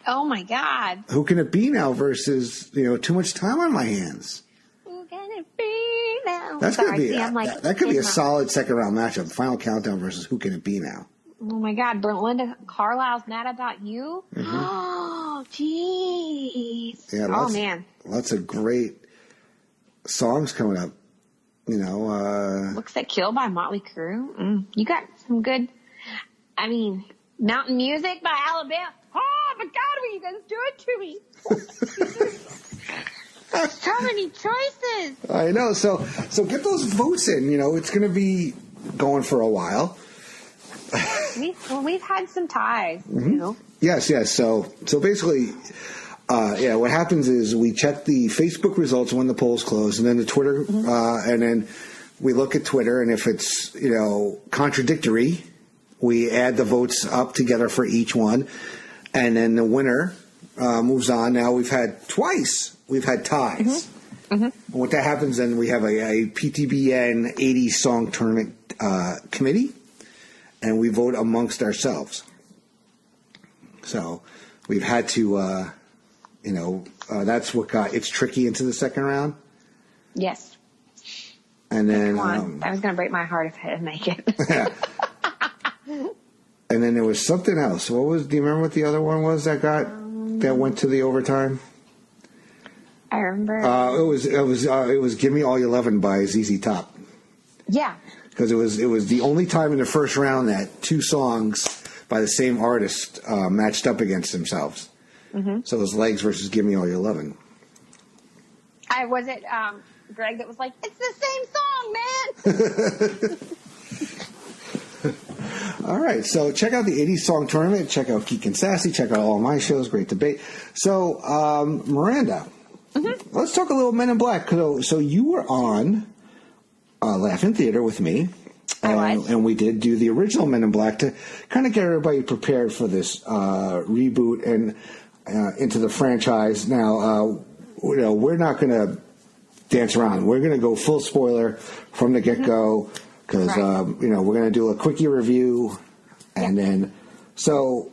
Oh my God.
Who Can It Be Now versus, Too Much Time on My Hands.
Who can it be now?
That's going to be, that could be a solid second round matchup. Final Countdown versus Who Can It Be Now.
Oh my God, Belinda Carlisle's Mad About You?
Mm-hmm.
Oh, jeez.
Yeah,
man.
Lots of great songs coming up.
Looks Like Kill by Motley Crue. You got some good, Mountain Music by Alabama. Oh my God, will you guys do it to me? So many choices.
I know. So get those votes in. It's going to be going for a while.
We've had some ties,
Mm-hmm. Yes. So basically, what happens is we check the Facebook results when the polls close, and then the Twitter, and then we look at Twitter, and if it's contradictory, we add the votes up together for each one, and then the winner moves on. Now we've had ties. And what that happens, then we have a PTBN 80 song tournament committee. And we vote amongst ourselves. So we've had to, that's what got It's Tricky into the second round.
Yes.
And then
that was going to break my heart if I didn't make it.
And then there was something else. Do you remember what the other one was that went to the overtime?
I remember.
It was Give Me All Your Lovin' by ZZ Top.
Yeah.
Because it was the only time in the first round that two songs by the same artist matched up against themselves. Mm-hmm. So it was Legs versus Give Me All Your Lovin'.
Was it Greg that was like, it's the same song, man?
All right, so check out the 80s Song Tournament. Check out Geek and Sassy. Check out all my shows. Great debate. So, Miranda, let's talk a little Men in Black. So you were on Laugh-In Theater with me. And we did do the original Men in Black to kind of get everybody prepared for this reboot and into the franchise. Now, we're not going to dance around. We're going to go full spoiler from the get-go because, we're going to do a quickie review. And then, so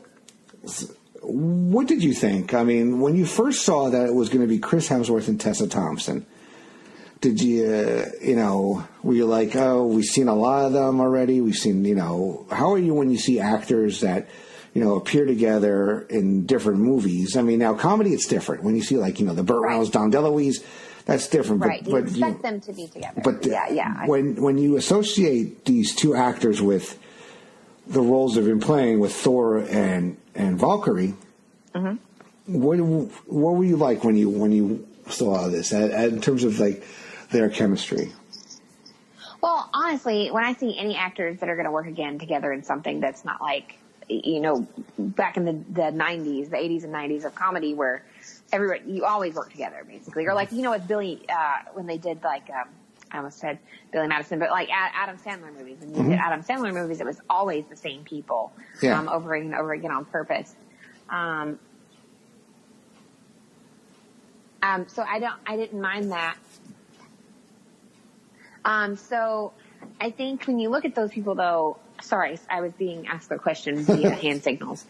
what did you think? I mean, when you first saw that it was going to be Chris Hemsworth and Tessa Thompson, did you, were you like, oh, we've seen a lot of them already? We've seen, how are you when you see actors that, appear together in different movies? I mean, now comedy, it's different. When you see like, the Burt Reynolds, Dom DeLuise, that's different.
Right. You expect them to be together.
But when you associate these two actors with the roles they've been playing with Thor and Valkyrie, what were you like when you saw this in terms of like their chemistry?
Well, honestly, when I see any actors that are going to work again together in something that's not like, back in the 90s, the 80s and 90s of comedy where everybody, you always work together basically. Or like, with Billy, when they did like, I almost said Billy Madison, but like Adam Sandler movies. When you did Adam Sandler movies, it was always the same people over and over again on purpose. So I didn't mind that. So I think when you look at those people though, sorry, I was being asked a question via hand signals.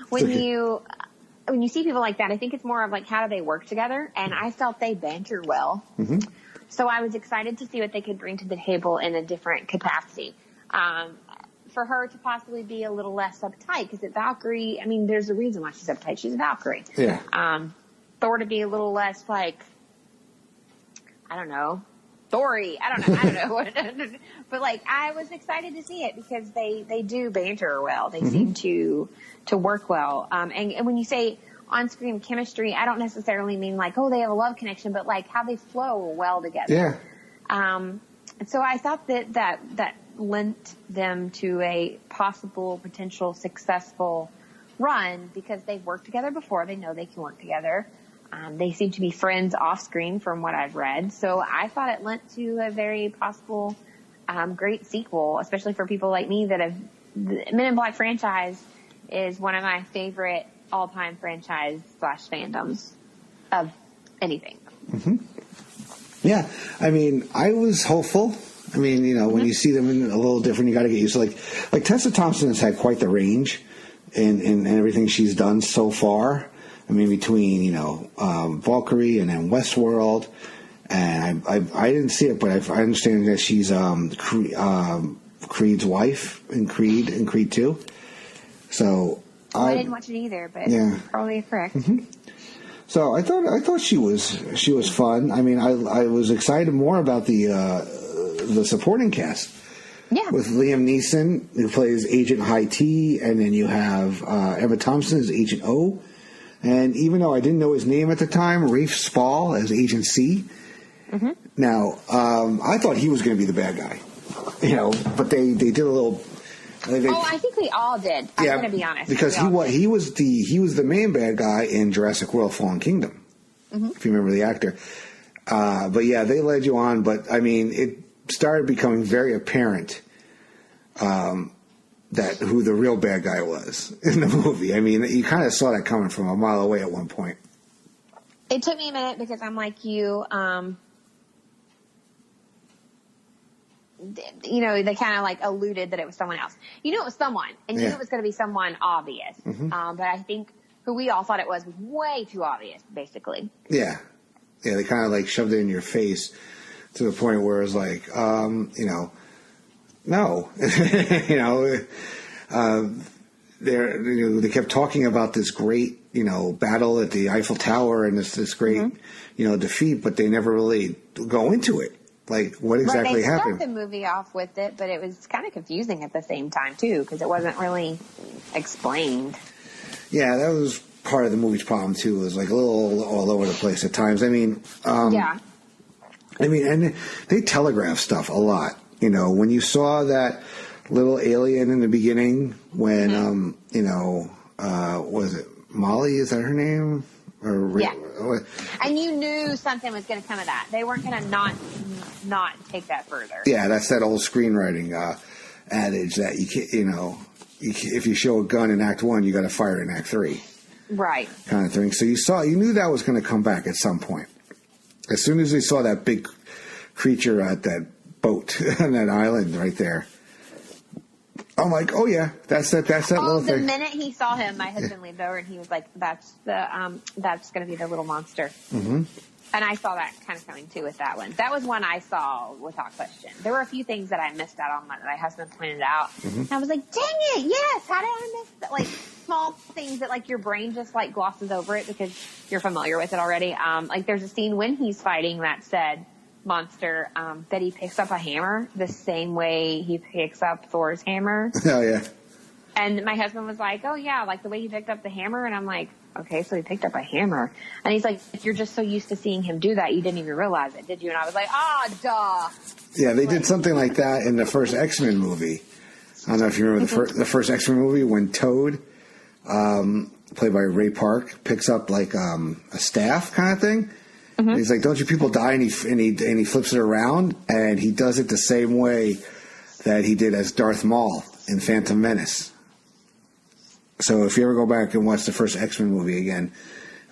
When you see people like that, I think it's more of like, how do they work together? And I felt they banter well. Mm-hmm. So I was excited to see what they could bring to the table in a different capacity. For her to possibly be a little less uptight, because at Valkyrie, I mean, there's a reason why she's uptight. She's a Valkyrie.
Yeah.
Thor to be a little less like, I don't know, Thory. I don't know. But like, I was excited to see it because they do banter well. They seem to work well. And when you say on-screen chemistry, I don't necessarily mean like, oh, they have a love connection, but like how they flow well together.
Yeah.
So I thought that lent them to a possible, potential successful run because they've worked together before. They know they can work together. They seem to be friends off screen from what I've read. So I thought it lent to a very possible great sequel, especially for people like me that have the Men in Black franchise is one of my favorite all-time franchise / fandoms of anything.
Mm-hmm. Yeah, I mean, I was hopeful. I mean, you know, when you see them in a little different, you got to get used to like Tessa Thompson has had quite the range in everything she's done so far. I mean, between, you know, Valkyrie and then Westworld, and I didn't see it, but I understand that she's Creed's wife in Creed 2. So
I didn't watch it either, but probably correct.
Mm-hmm. So I thought she was fun. I mean, I was excited more about the supporting cast.
Yeah.
With Liam Neeson, who plays Agent High T, and then you have Emma Thompson as Agent O. And even though I didn't know his name at the time, Rafe Spall as Agent C. Mm-hmm. Now, I thought he was going to be the bad guy, you know, but they did a little.
I think we all did. I'm going to be honest,
because he was the main bad guy in Jurassic World: Fallen Kingdom, if you remember the actor. But yeah, they led you on. But I mean, it started becoming very apparent that who the real bad guy was in the movie. I mean, you kind of saw that coming from a mile away at one point.
It took me a minute because I'm like you. You know, they kind of like alluded that it was someone else. You knew it was someone, and you knew it was going to be someone obvious. Mm-hmm. But I think who we all thought it was way too obvious, basically.
Yeah. Yeah, they kind of like shoved it in your face to the point where it was like, you know, no. You know, they kept talking about this great, you know, battle at the Eiffel Tower and this great, you know, defeat, but they never really go into it. Like, what exactly happened?
They started the movie off with it, but it was kind of confusing at the same time, too, because it wasn't really explained.
Yeah, that was part of the movie's problem, too. It was, like, a little all over the place at times. I mean, yeah. I mean, and they telegraph stuff a lot. You know, when you saw that little alien in the beginning, when, you know, was it Molly? Is that her name? Or
yeah. And you knew something was going to come of that. They weren't going to not take that further.
Yeah, that's that old screenwriting adage that you can't, you know, if you show a gun in Act 1, you got to fire in Act 3.
Right.
Kind of thing. So you knew that was going to come back at some point. As soon as they saw that big creature at that boat on that island right there, I'm like, oh yeah, that's that little thing.
The minute he saw him, my husband leaned over and he was like, "That's going to be the little monster." Mm-hmm. And I saw that kind of coming too with that one. That was one I saw without question. There were a few things that I missed out on that my husband pointed out, and I was like, "Dang it, yes! How did I miss that?" Like small things that like your brain just like glosses over it because you're familiar with it already. Like there's a scene when he's fighting that said monster that he picks up a hammer the same way he picks up Thor's hammer.
Oh yeah.
And my husband was like, "Oh yeah, like the way he picked up the hammer." And I'm like, "Okay, so he picked up a hammer." And he's like, "You're just so used to seeing him do that, you didn't even realize it, did you?" And I was like, duh.
Yeah, they did something like that in the first X-Men movie. I don't know if you remember the first X-Men movie when Toad, played by Ray Park, picks up like a staff kind of thing. Mm-hmm. He's like, "Don't you people die?" And he flips it around, and he does it the same way that he did as Darth Maul in Phantom Menace. So if you ever go back and watch the first X-Men movie again,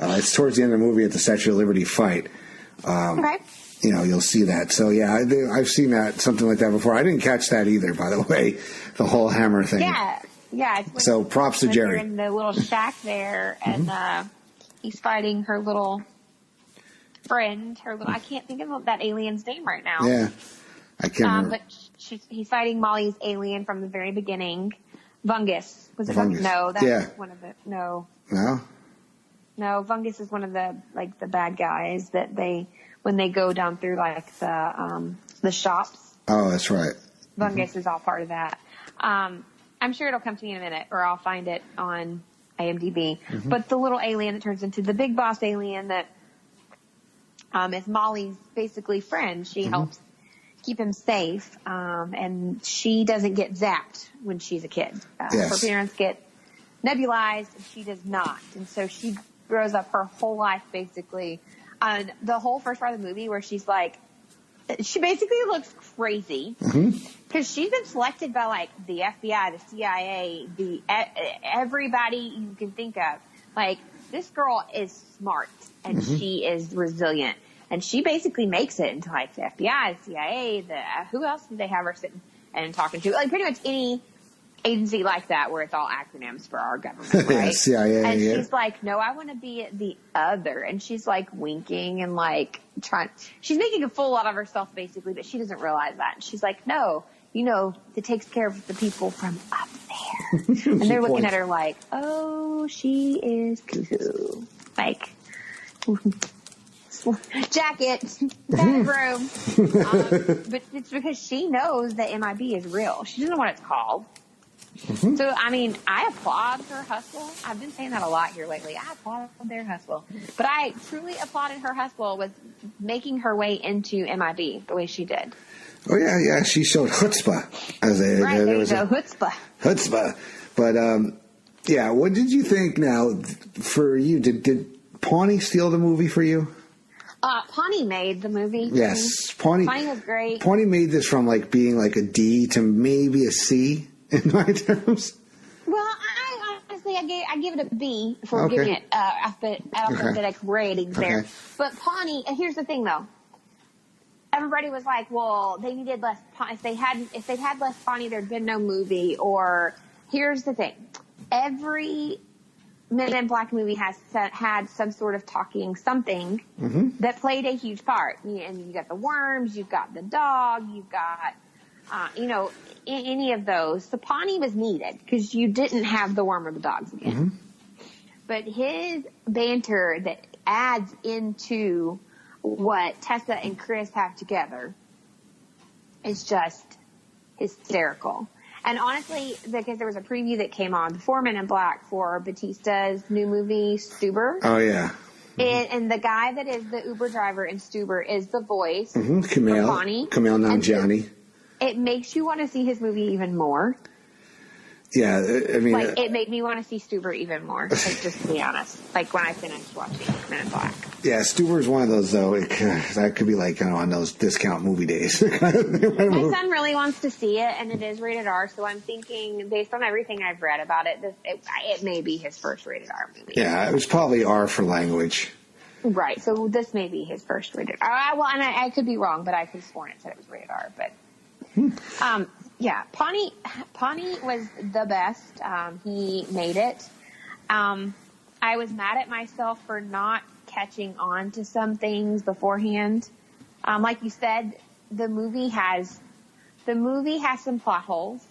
it's towards the end of the movie at the Statue of Liberty fight. Okay. You know, you'll see that. So yeah, I've seen that, something like that before. I didn't catch that either, by the way, the whole hammer thing.
Yeah.
So props to Jerry.
They're in the little shack there, and he's fighting her little friend. I can't think of that alien's name right now.
Yeah, I can't remember.
But he's fighting Molly's alien from the very beginning. Vungus. Was it
Vungus?
No, that's one of the No, Vungus is one of the the bad guys that when they go down through like the shops.
Oh, that's right.
Vungus is all part of that. I'm sure it'll come to me in a minute, or I'll find it on IMDb. Mm-hmm. But the little alien that turns into the big boss alien that is Molly's basically friend. She helps keep him safe, and she doesn't get zapped when she's a kid. Her parents get nebulized, and she does not. And so she grows up her whole life basically on the whole first part of the movie where she's like, she basically looks crazy because she's been selected by like the FBI, the CIA, everybody you can think of. Like, this girl is smart and she is resilient, and she basically makes it into like the FBI, the CIA, who else did they have her sitting and talking to? Like pretty much any agency like that where it's all acronyms for our government, right?
CIA,
and she's like, no, I want to be the other. And she's like winking and like she's making a fool out of herself basically, but she doesn't realize that. And she's like, no, it takes care of the people from up there. And they're looking at her like, oh, she is cuckoo. Like, jacket, bedroom. But it's because she knows that MIB is real. She doesn't know what it's called. So, I mean, I applaud her hustle. I've been saying that a lot here lately. I applaud their hustle. But I truly applauded her hustle with making her way into MIB the way she did.
Oh, yeah. She showed chutzpah.
Right, there you go, chutzpah.
Chutzpah. But, yeah, what did you think now for you? Did Pawnee steal the movie for you?
Pawnee made the movie.
Yes.
Pawnee was great.
Pawnee made this from, like, being like a D to maybe a C. In my terms?
Well, I honestly, I give it a B for giving it alphabetic ratings there. But Pawnee, here's the thing though. Everybody was like, well, they needed less Pawnee. If they'd had less Pawnee, there'd been no movie. Or here's the thing. Every Men in Black movie has had some sort of talking something that played a huge part. And you got the worms, you've got the dog, you've got, any of those. So Pawnee was needed because you didn't have the worm or the dogs again. But his banter that adds into what Tessa and Chris have together is just hysterical. And honestly, because there was a preview that came on before Men in Black for Batista's new movie, Stuber.
Oh, yeah.
And the guy that is the Uber driver in Stuber is the voice for Pawnee.
Kumail Nanjiani.
It makes you want to see his movie even more.
Yeah, I mean...
Like, it made me want to see Stuber even more, like, just to be honest. Like, when I finished watching Men in Black.
Yeah, Stuber's one of those, though. That could be like, on those discount movie days.
My son really wants to see it, and it is rated R, so I'm thinking, based on everything I've read about it, it may be his first rated R movie.
Yeah, it was probably R for language.
Right, so this may be his first rated R. Well, and I could be wrong, but I could have sworn it said it was rated R, but... Yeah, Pawnee was the best. He made it. I was mad at myself for not catching on to some things beforehand. Like you said, the movie has some plot holes.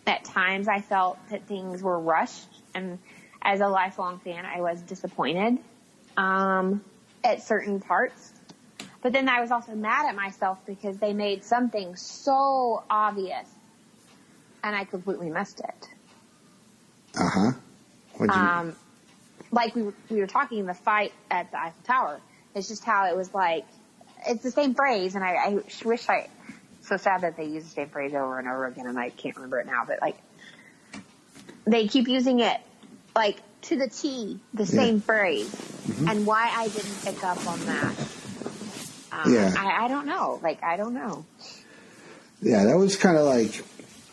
At times I felt that things were rushed, and as a lifelong fan, I was disappointed at certain parts. But then I was also mad at myself because they made something so obvious, and I completely missed it. Like we were talking, the fight at the Eiffel Tower. It's just how it was like, it's the same phrase, and I wish so sad that they use the same phrase over and over again, and I can't remember it now, but like, they keep using it, like, to the T, the same phrase, and why I didn't pick up on that. I don't know. Like, I don't know.
Yeah, that was kind of like,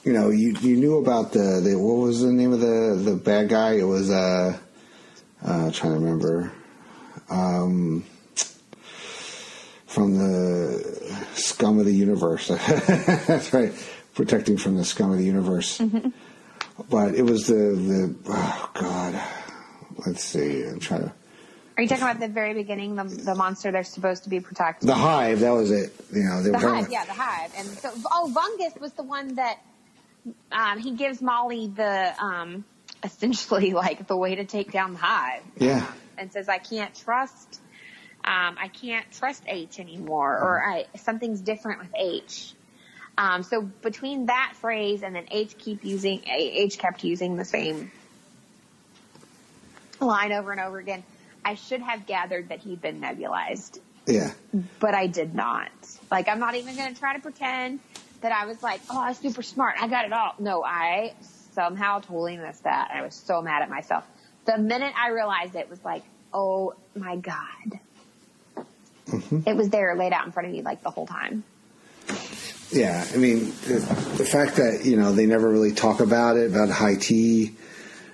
you knew about the what was the name of the bad guy? It was, trying to remember, from the scum of the universe. That's right. Protecting from the scum of the universe. But it was oh God. Let's see. I'm trying to.
Are you talking about the very beginning, the monster they're supposed to be protecting?
The Hive, that was it. The
Hive, the Hive. And so, Vungus was the one that he gives Molly the essentially like the way to take down the Hive.
Yeah.
And says, I can't trust H anymore, or something's different with H. So between that phrase and then H kept using the same line over and over again. I should have gathered that he'd been nebulized.
Yeah.
But I did not. Like, I'm not even going to try to pretend that I was like, oh, I was super smart. I got it all. No, I somehow totally missed that. I was so mad at myself. The minute I realized it was like, oh my God. It was there laid out in front of me like the whole time.
Yeah, I mean, the fact that, they never really talk about it, about high tea,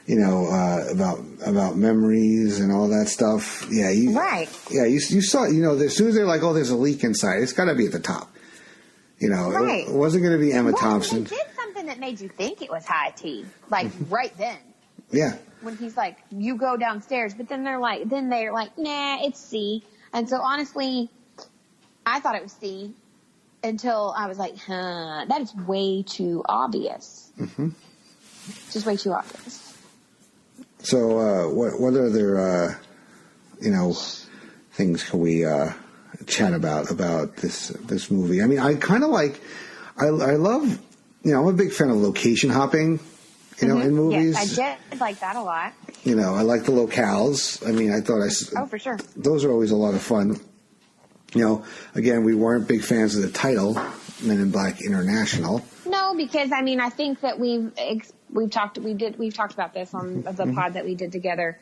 about memories and all that stuff. Yeah,
right.
Yeah, you saw, as soon as they're like, oh, there's a leak inside, it's got to be at the top.
Right.
It wasn't going to be Emma Thompson.
They did something that made you think it was high tea, like right then.
Yeah.
When he's like, you go downstairs, but then they're like, nah, it's C. And so honestly, I thought it was C until I was like, that is way too obvious. Just way too obvious.
So, what other, things can we chat about this movie? I mean, I kind of like, I love, I'm a big fan of location hopping, in movies.
Yes, I did like that a lot.
I like the locales. I mean, I thought
oh, for sure.
Those are always a lot of fun. Again, we weren't big fans of the title, Men in Black International.
No, because I mean, I think that we've talked about this on the pod that we did together.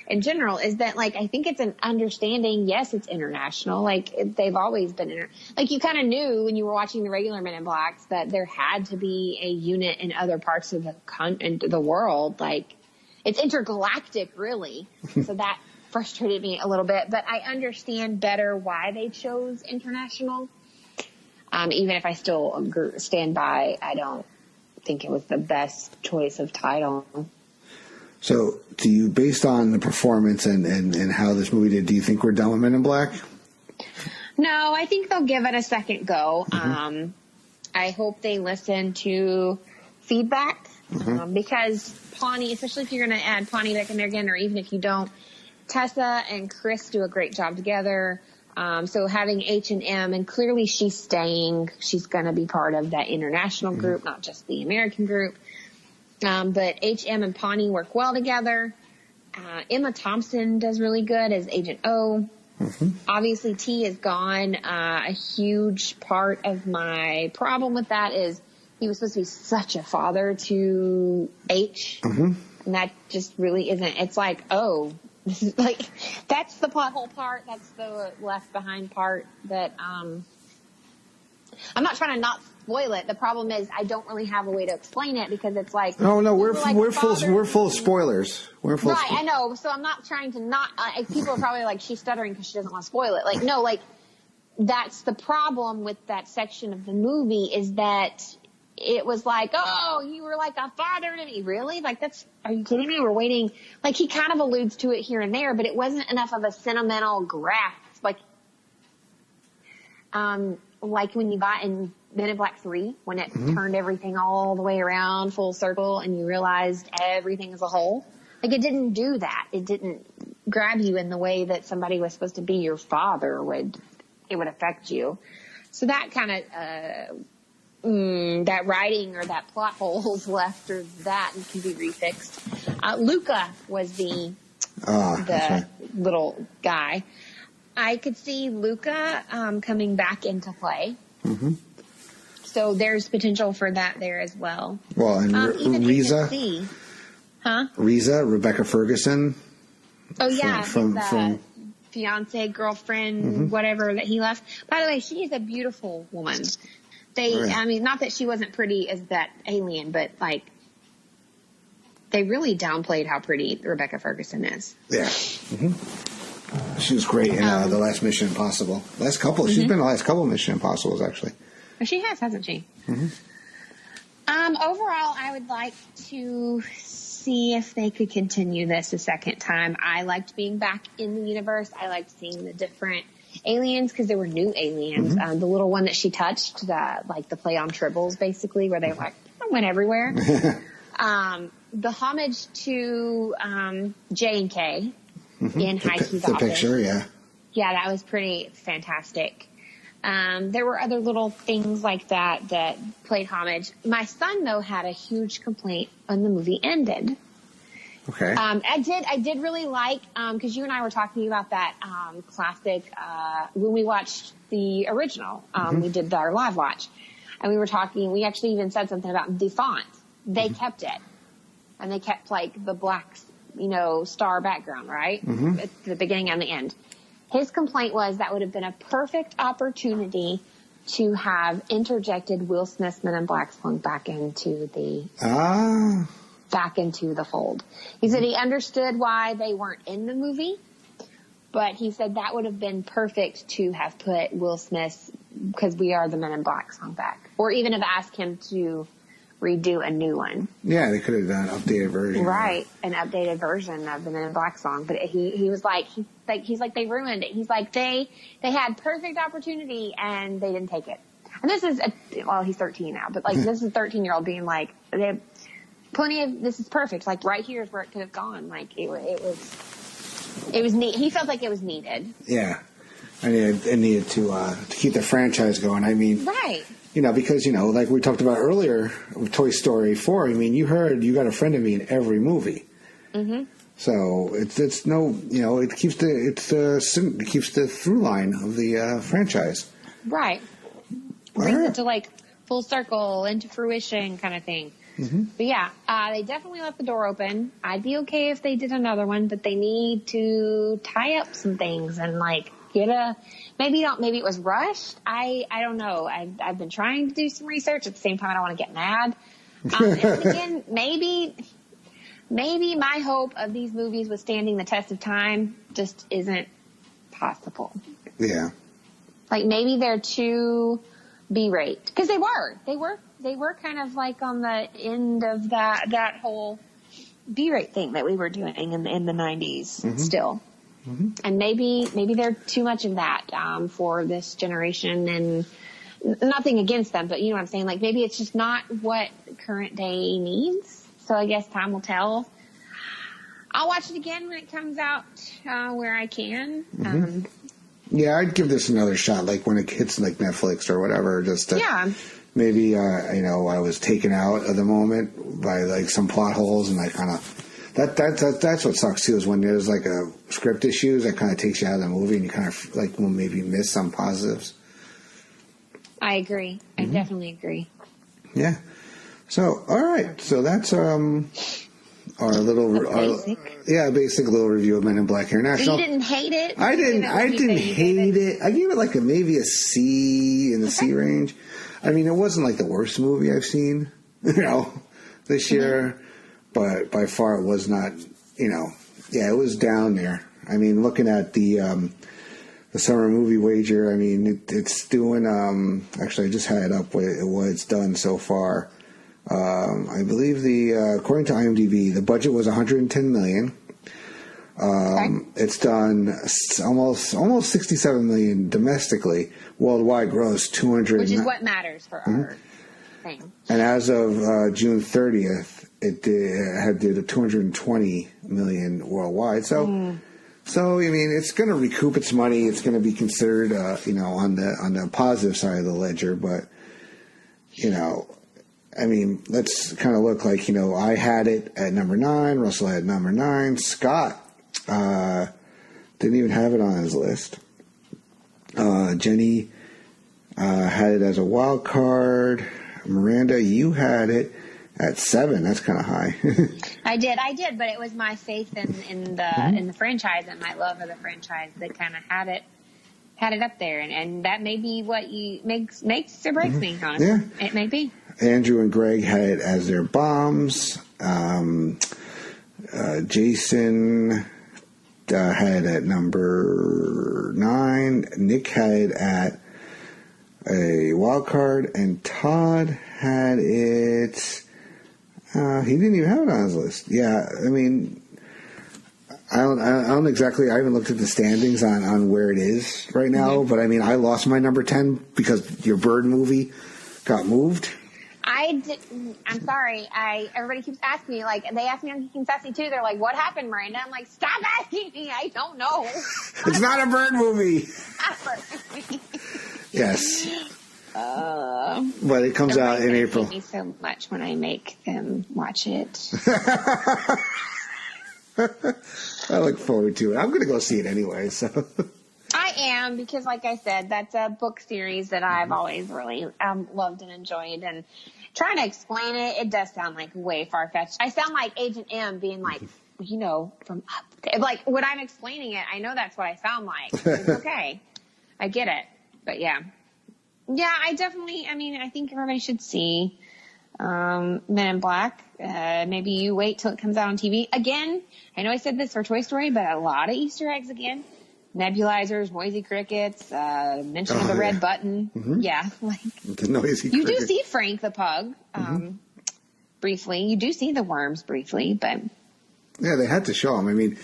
In general, is that like I think it's an understanding. Yes, it's international. Like they've always been like you kind of knew when you were watching the regular Men in Blacks that there had to be a unit in other parts of the world. Like it's intergalactic, really. So that frustrated me a little bit, but I understand better why they chose international. Even if I still stand by, I don't think it was the best choice of title.
So, do you, based on the performance and how this movie did, do you think we're done with Men in Black?
No, I think they'll give it a second go. I hope they listen to feedback because Pawnee, especially if you're going to add Pawnee back in there again, or even if you don't, Tessa and Chris do a great job together. So having H&M, and clearly she's staying. She's going to be part of that international group, not just the American group. But H.M. and Pawnee work well together. Emma Thompson does really good as Agent O. Obviously, T is gone. A huge part of my problem with that is he was supposed to be such a father to H. And that just really isn't. It's like, oh, this is like, that's the plot hole part. That's the left behind part that, I'm not trying to not spoil it. The problem is I don't really have a way to explain it because it's like
we're full of spoilers.
I know. So I'm not trying to not. People are probably like she's stuttering because she doesn't want to spoil it. Like no, like that's the problem with that section of the movie is that it was like, oh, you were like a father to me, really? Like are you kidding me? We're waiting. Like he kind of alludes to it here and there, but it wasn't enough of a sentimental grasp. Like when you got in Men in Black 3, when it turned everything all the way around full circle and you realized everything as a whole. Like it didn't do that. It didn't grab you in the way that somebody was supposed to be your father would affect you. So that kind of, that writing or that plot holes left or that can be refixed. Luca was the little guy. I could see Luca coming back into play. So there's potential for that there as well.
Well, and Riza, Rebecca Ferguson.
Oh yeah, from fiance, girlfriend, whatever that he left. By the way, she is a beautiful woman. I mean, not that she wasn't pretty as that alien, but like they really downplayed how pretty Rebecca Ferguson is. Yeah.
She was great in the last Mission Impossible. She's been in the last couple of Mission Impossibles, actually.
She has, hasn't she? Overall, I would like to see if they could continue this a second time. I liked being back in the universe. I liked seeing the different aliens because there were new aliens. The little one that she touched, like the play on Tribbles, basically, where they went everywhere. The homage to J and K in High Key's office.
The picture, yeah.
Yeah, that was pretty fantastic. There were other little things like that played homage. My son, though, had a huge complaint when the movie ended.
Okay.
I did really like, cause you and I were talking about that, classic, when we watched the original, we did our live watch and we actually even said something about the font. They kept it and they kept like the black star background, right?
Mm-hmm.
At the beginning and the end. His complaint was that would have been a perfect opportunity to have interjected Will Smith's Men in Black song back into the fold. He said he understood why they weren't in the movie, but he said that would have been perfect to have put Will Smith's "Because We Are the Men in Black" song back, or even have asked him to redo a new one.
Yeah, they could have done an updated version.
Right, an updated version of the Men in Black song. But he was like, he's like, they ruined it. He's like, they had perfect opportunity and they didn't take it. And this is, he's 13 now, but like, this is a 13-year-old being like, they have plenty of, this is perfect. Like, right here is where it could have gone. Like, it was neat. He felt like it was needed.
Yeah. It needed to keep the franchise going. I mean,
right.
Because, like we talked about earlier with Toy Story 4, I mean, you heard You Got a Friend of Me in every movie.
Mm-hmm.
So it's no, it keeps the through line of the franchise.
Right. Brings it to like full circle, into fruition kind of thing.
Mm-hmm.
But yeah, they definitely left the door open. I'd be okay if they did another one, but they need to tie up some things and like maybe it was rushed. I don't know. I've been trying to do some research. At the same time, I don't want to get mad. And again, maybe my hope of these movies withstanding the test of time just isn't possible.
Yeah.
Like maybe they're too B-rate, because they were kind of like on the end of that whole B-rate thing that we were doing in the 90s.
Mm-hmm.
Still.
Mm-hmm.
And maybe they're too much of that for this generation, and nothing against them, but you know what I'm saying? Like maybe it's just not what current day needs. So I guess time will tell. I'll watch it again when it comes out where I can.
Mm-hmm. Yeah, I'd give this another shot, like when it hits like Netflix or whatever, just to maybe I was taken out of the moment by like some plot holes, and I kind of. That's what sucks too, is when there's like a script issues that kind of takes you out of the movie and you kind of like will maybe miss some positives.
I agree. I definitely agree.
Yeah. So, all right. So that's our basic little review of Men in Black International.
So you didn't hate it?
I didn't hate it. I gave it like maybe a C in the C range. I mean, it wasn't like the worst movie I've seen, this year. But by far it was not, it was down there. I mean, looking at the summer movie wager, I mean, it's doing, actually I just had it up what it's done so far. I believe according to IMDb, the budget was $110 million. It's done almost $67 million domestically. Worldwide gross $200. Which
is what matters for our thing.
And as of June 30th, it did $220 million worldwide. So I mean, it's going to recoup its money. It's going to be considered, on the positive side of the ledger. But I mean, let's kind of look like I had it at number 9. Russell had number 9. Scott didn't even have it on his list. Jenny had it as a wild card. Miranda, you had it at 7. That's kind of high.
I did, but it was my faith in the franchise and my love of the franchise that kind of had it up there, and that may be what makes or breaks me. Honestly, yeah. It may be.
Andrew and Greg had it as their bombs. Jason had it at number 9. Nick had it at a wild card, and Todd had it. He didn't even have it on his list. Yeah, I mean, I don't exactly. I haven't looked at the standings on where it is right now, but I mean, I lost my number 10 because your Bird movie got moved.
I'm sorry. Everybody keeps asking me, like, they asked me on Geeking Sassy too. They're like, "What happened, Miranda?" I'm like, "Stop asking me. I don't know."
It's not a Bird movie. Yes. But it comes out in April.
Hate me so much when I make them watch it.
I look forward to it. I'm going to go see it anyway. So
I am, because, like I said, that's a book series that I've always really loved and enjoyed. And trying to explain it, it does sound like way far fetched. I sound like Agent M being like, from up there. Like, when I'm explaining it, I know that's what I sound like. It's okay. I get it. But yeah. Yeah, I think everybody should see Men in Black. Maybe you wait till it comes out on TV. Again, I know I said this for Toy Story, but a lot of Easter eggs again. Nebulizers, noisy crickets, mention of the red button. Mm-hmm. Yeah, like
the noisy
you
cricket.
do see Frank the pug briefly. You do see the worms briefly, but
yeah, they had to show them. I mean,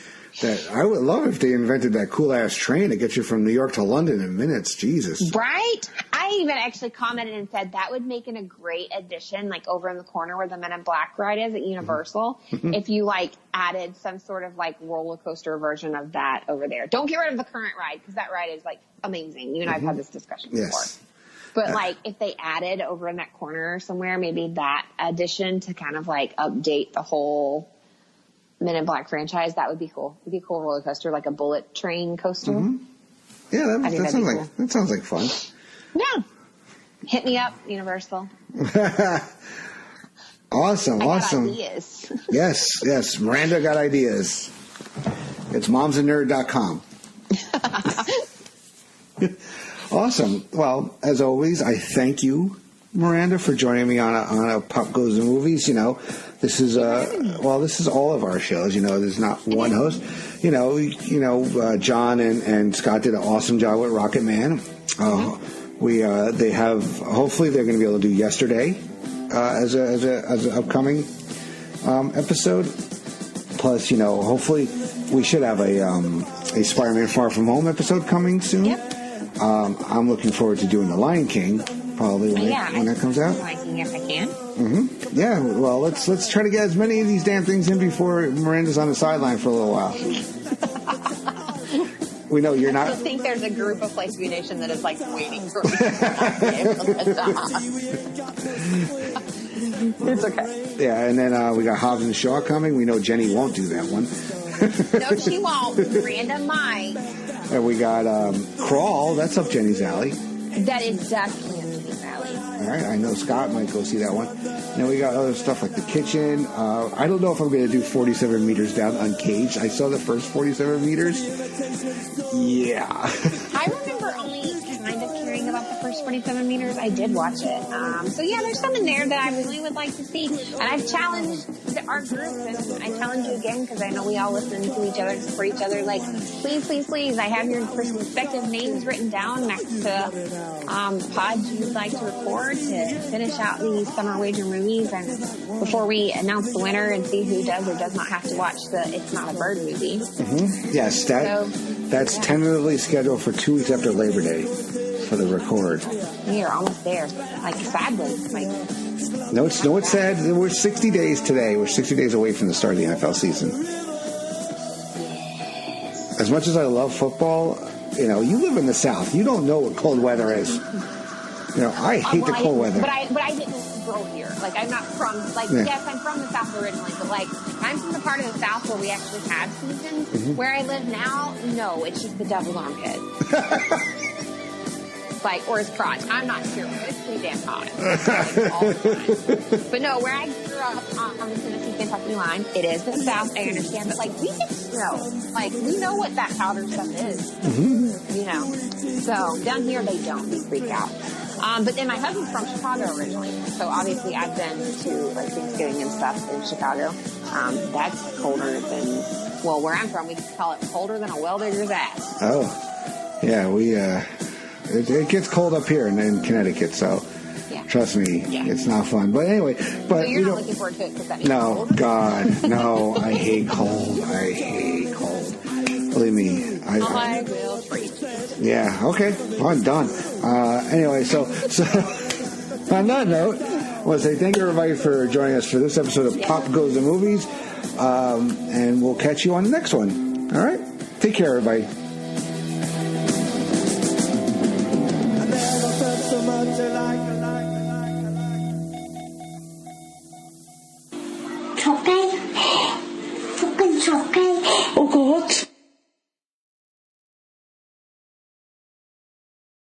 I would love if they invented that cool ass train to get you from New York to London in minutes. Jesus,
right? I even actually commented and said that would make a great addition, like over in the corner where the Men in Black ride is at Universal, if you like added some sort of like roller coaster version of that over there. Don't get rid of the current ride because that ride is like amazing. You and I've had this discussion before. But like if they added over in that corner somewhere, maybe that addition to kind of like update the whole Men in Black franchise, that would be cool. It'd be a cool roller coaster, like a bullet train coaster.
Yeah, that sounds like fun.
Yeah. Hit me up, Universal.
Awesome.
Ideas.
Yes. Miranda got ideas. It's momsandnerd.com. Awesome. Well, as always, I thank you, Miranda, for joining me on a Pop Goes the Movies. This is all of our shows. There's not one host. John and Scott did an awesome job with Rocket Man. They have, hopefully they're going to be able to do Yesterday as an upcoming episode. Plus, hopefully we should have a Spider-Man Far From Home episode coming soon.
Yep.
I'm looking forward to doing The Lion King probably when that comes out.
Lion King if I can.
Mm-hmm. Yeah. Well, let's try to get as many of these damn things in before Miranda's on the sideline for a little while. We know you're not.
I think there's a group of Place to Be Nation that is like waiting for me. It's okay.
Yeah, and then we got Hobbs and Shaw coming. We know Jenny won't do that one.
No, she won't. Miranda might.
And we got Crawl. That's up Jenny's alley.
That is definitely up Jenny's alley.
All right, I know Scott might go see that one. Then we got other stuff like The Kitchen. I don't know if I'm going to do 47 meters down uncaged. I saw the first 47 meters. Yeah.
I remember only kind of caring about the first 47 meters. I did watch it. So yeah, there's some in there that I really would like to see. And I've challenged our group, and I challenge you again because I know we all listen to each other and support each other. Like, please, I have your respective names written down next to pods you'd like to record to finish out these summer wager movies, and before we announce the winner and see who does or does not have to watch the It's Not a Bird movie.
Mm-hmm. Yes, that's tentatively scheduled for 2 weeks after Labor Day for the record.
We are almost there. Like, sadly.
No, it's sad. We're 60 days today. We're 60 days away from the start of the NFL season. As much as I love football, you live in the South. You don't know what cold weather is. I hate the cold weather.
But I didn't grow here. Like, I'm not from, yes, I'm from the South originally, but, I'm from the part of the South where we actually have seasons. Mm-hmm. Where I live now, no, it's just the devil's armpit. Or his crotch. I'm not sure. It's pretty damn hot. All the time. But no, where I grew up on the Tennessee-Kentucky line, it is the South, I understand, but, we get snow. We know what that powder stuff is. Mm-hmm. So, down here, they don't. They freak out. But then my husband's from Chicago originally, so obviously I've been to Thanksgiving and stuff in Chicago. That's colder than, where I'm from, we call it colder than a well-digger's ass.
Oh, yeah, it gets cold up here in Connecticut, so trust me, it's not fun. But anyway,
so you're not looking forward to it because that means cold?
God, no, I hate cold. Believe me,
I will treat you.
Yeah, okay, I'm done. Anyway, so on that note, I want to say thank you everybody for joining us for this episode of Pop Goes the Movies, and we'll catch you on the next one. All right, take care, everybody.
Oh God.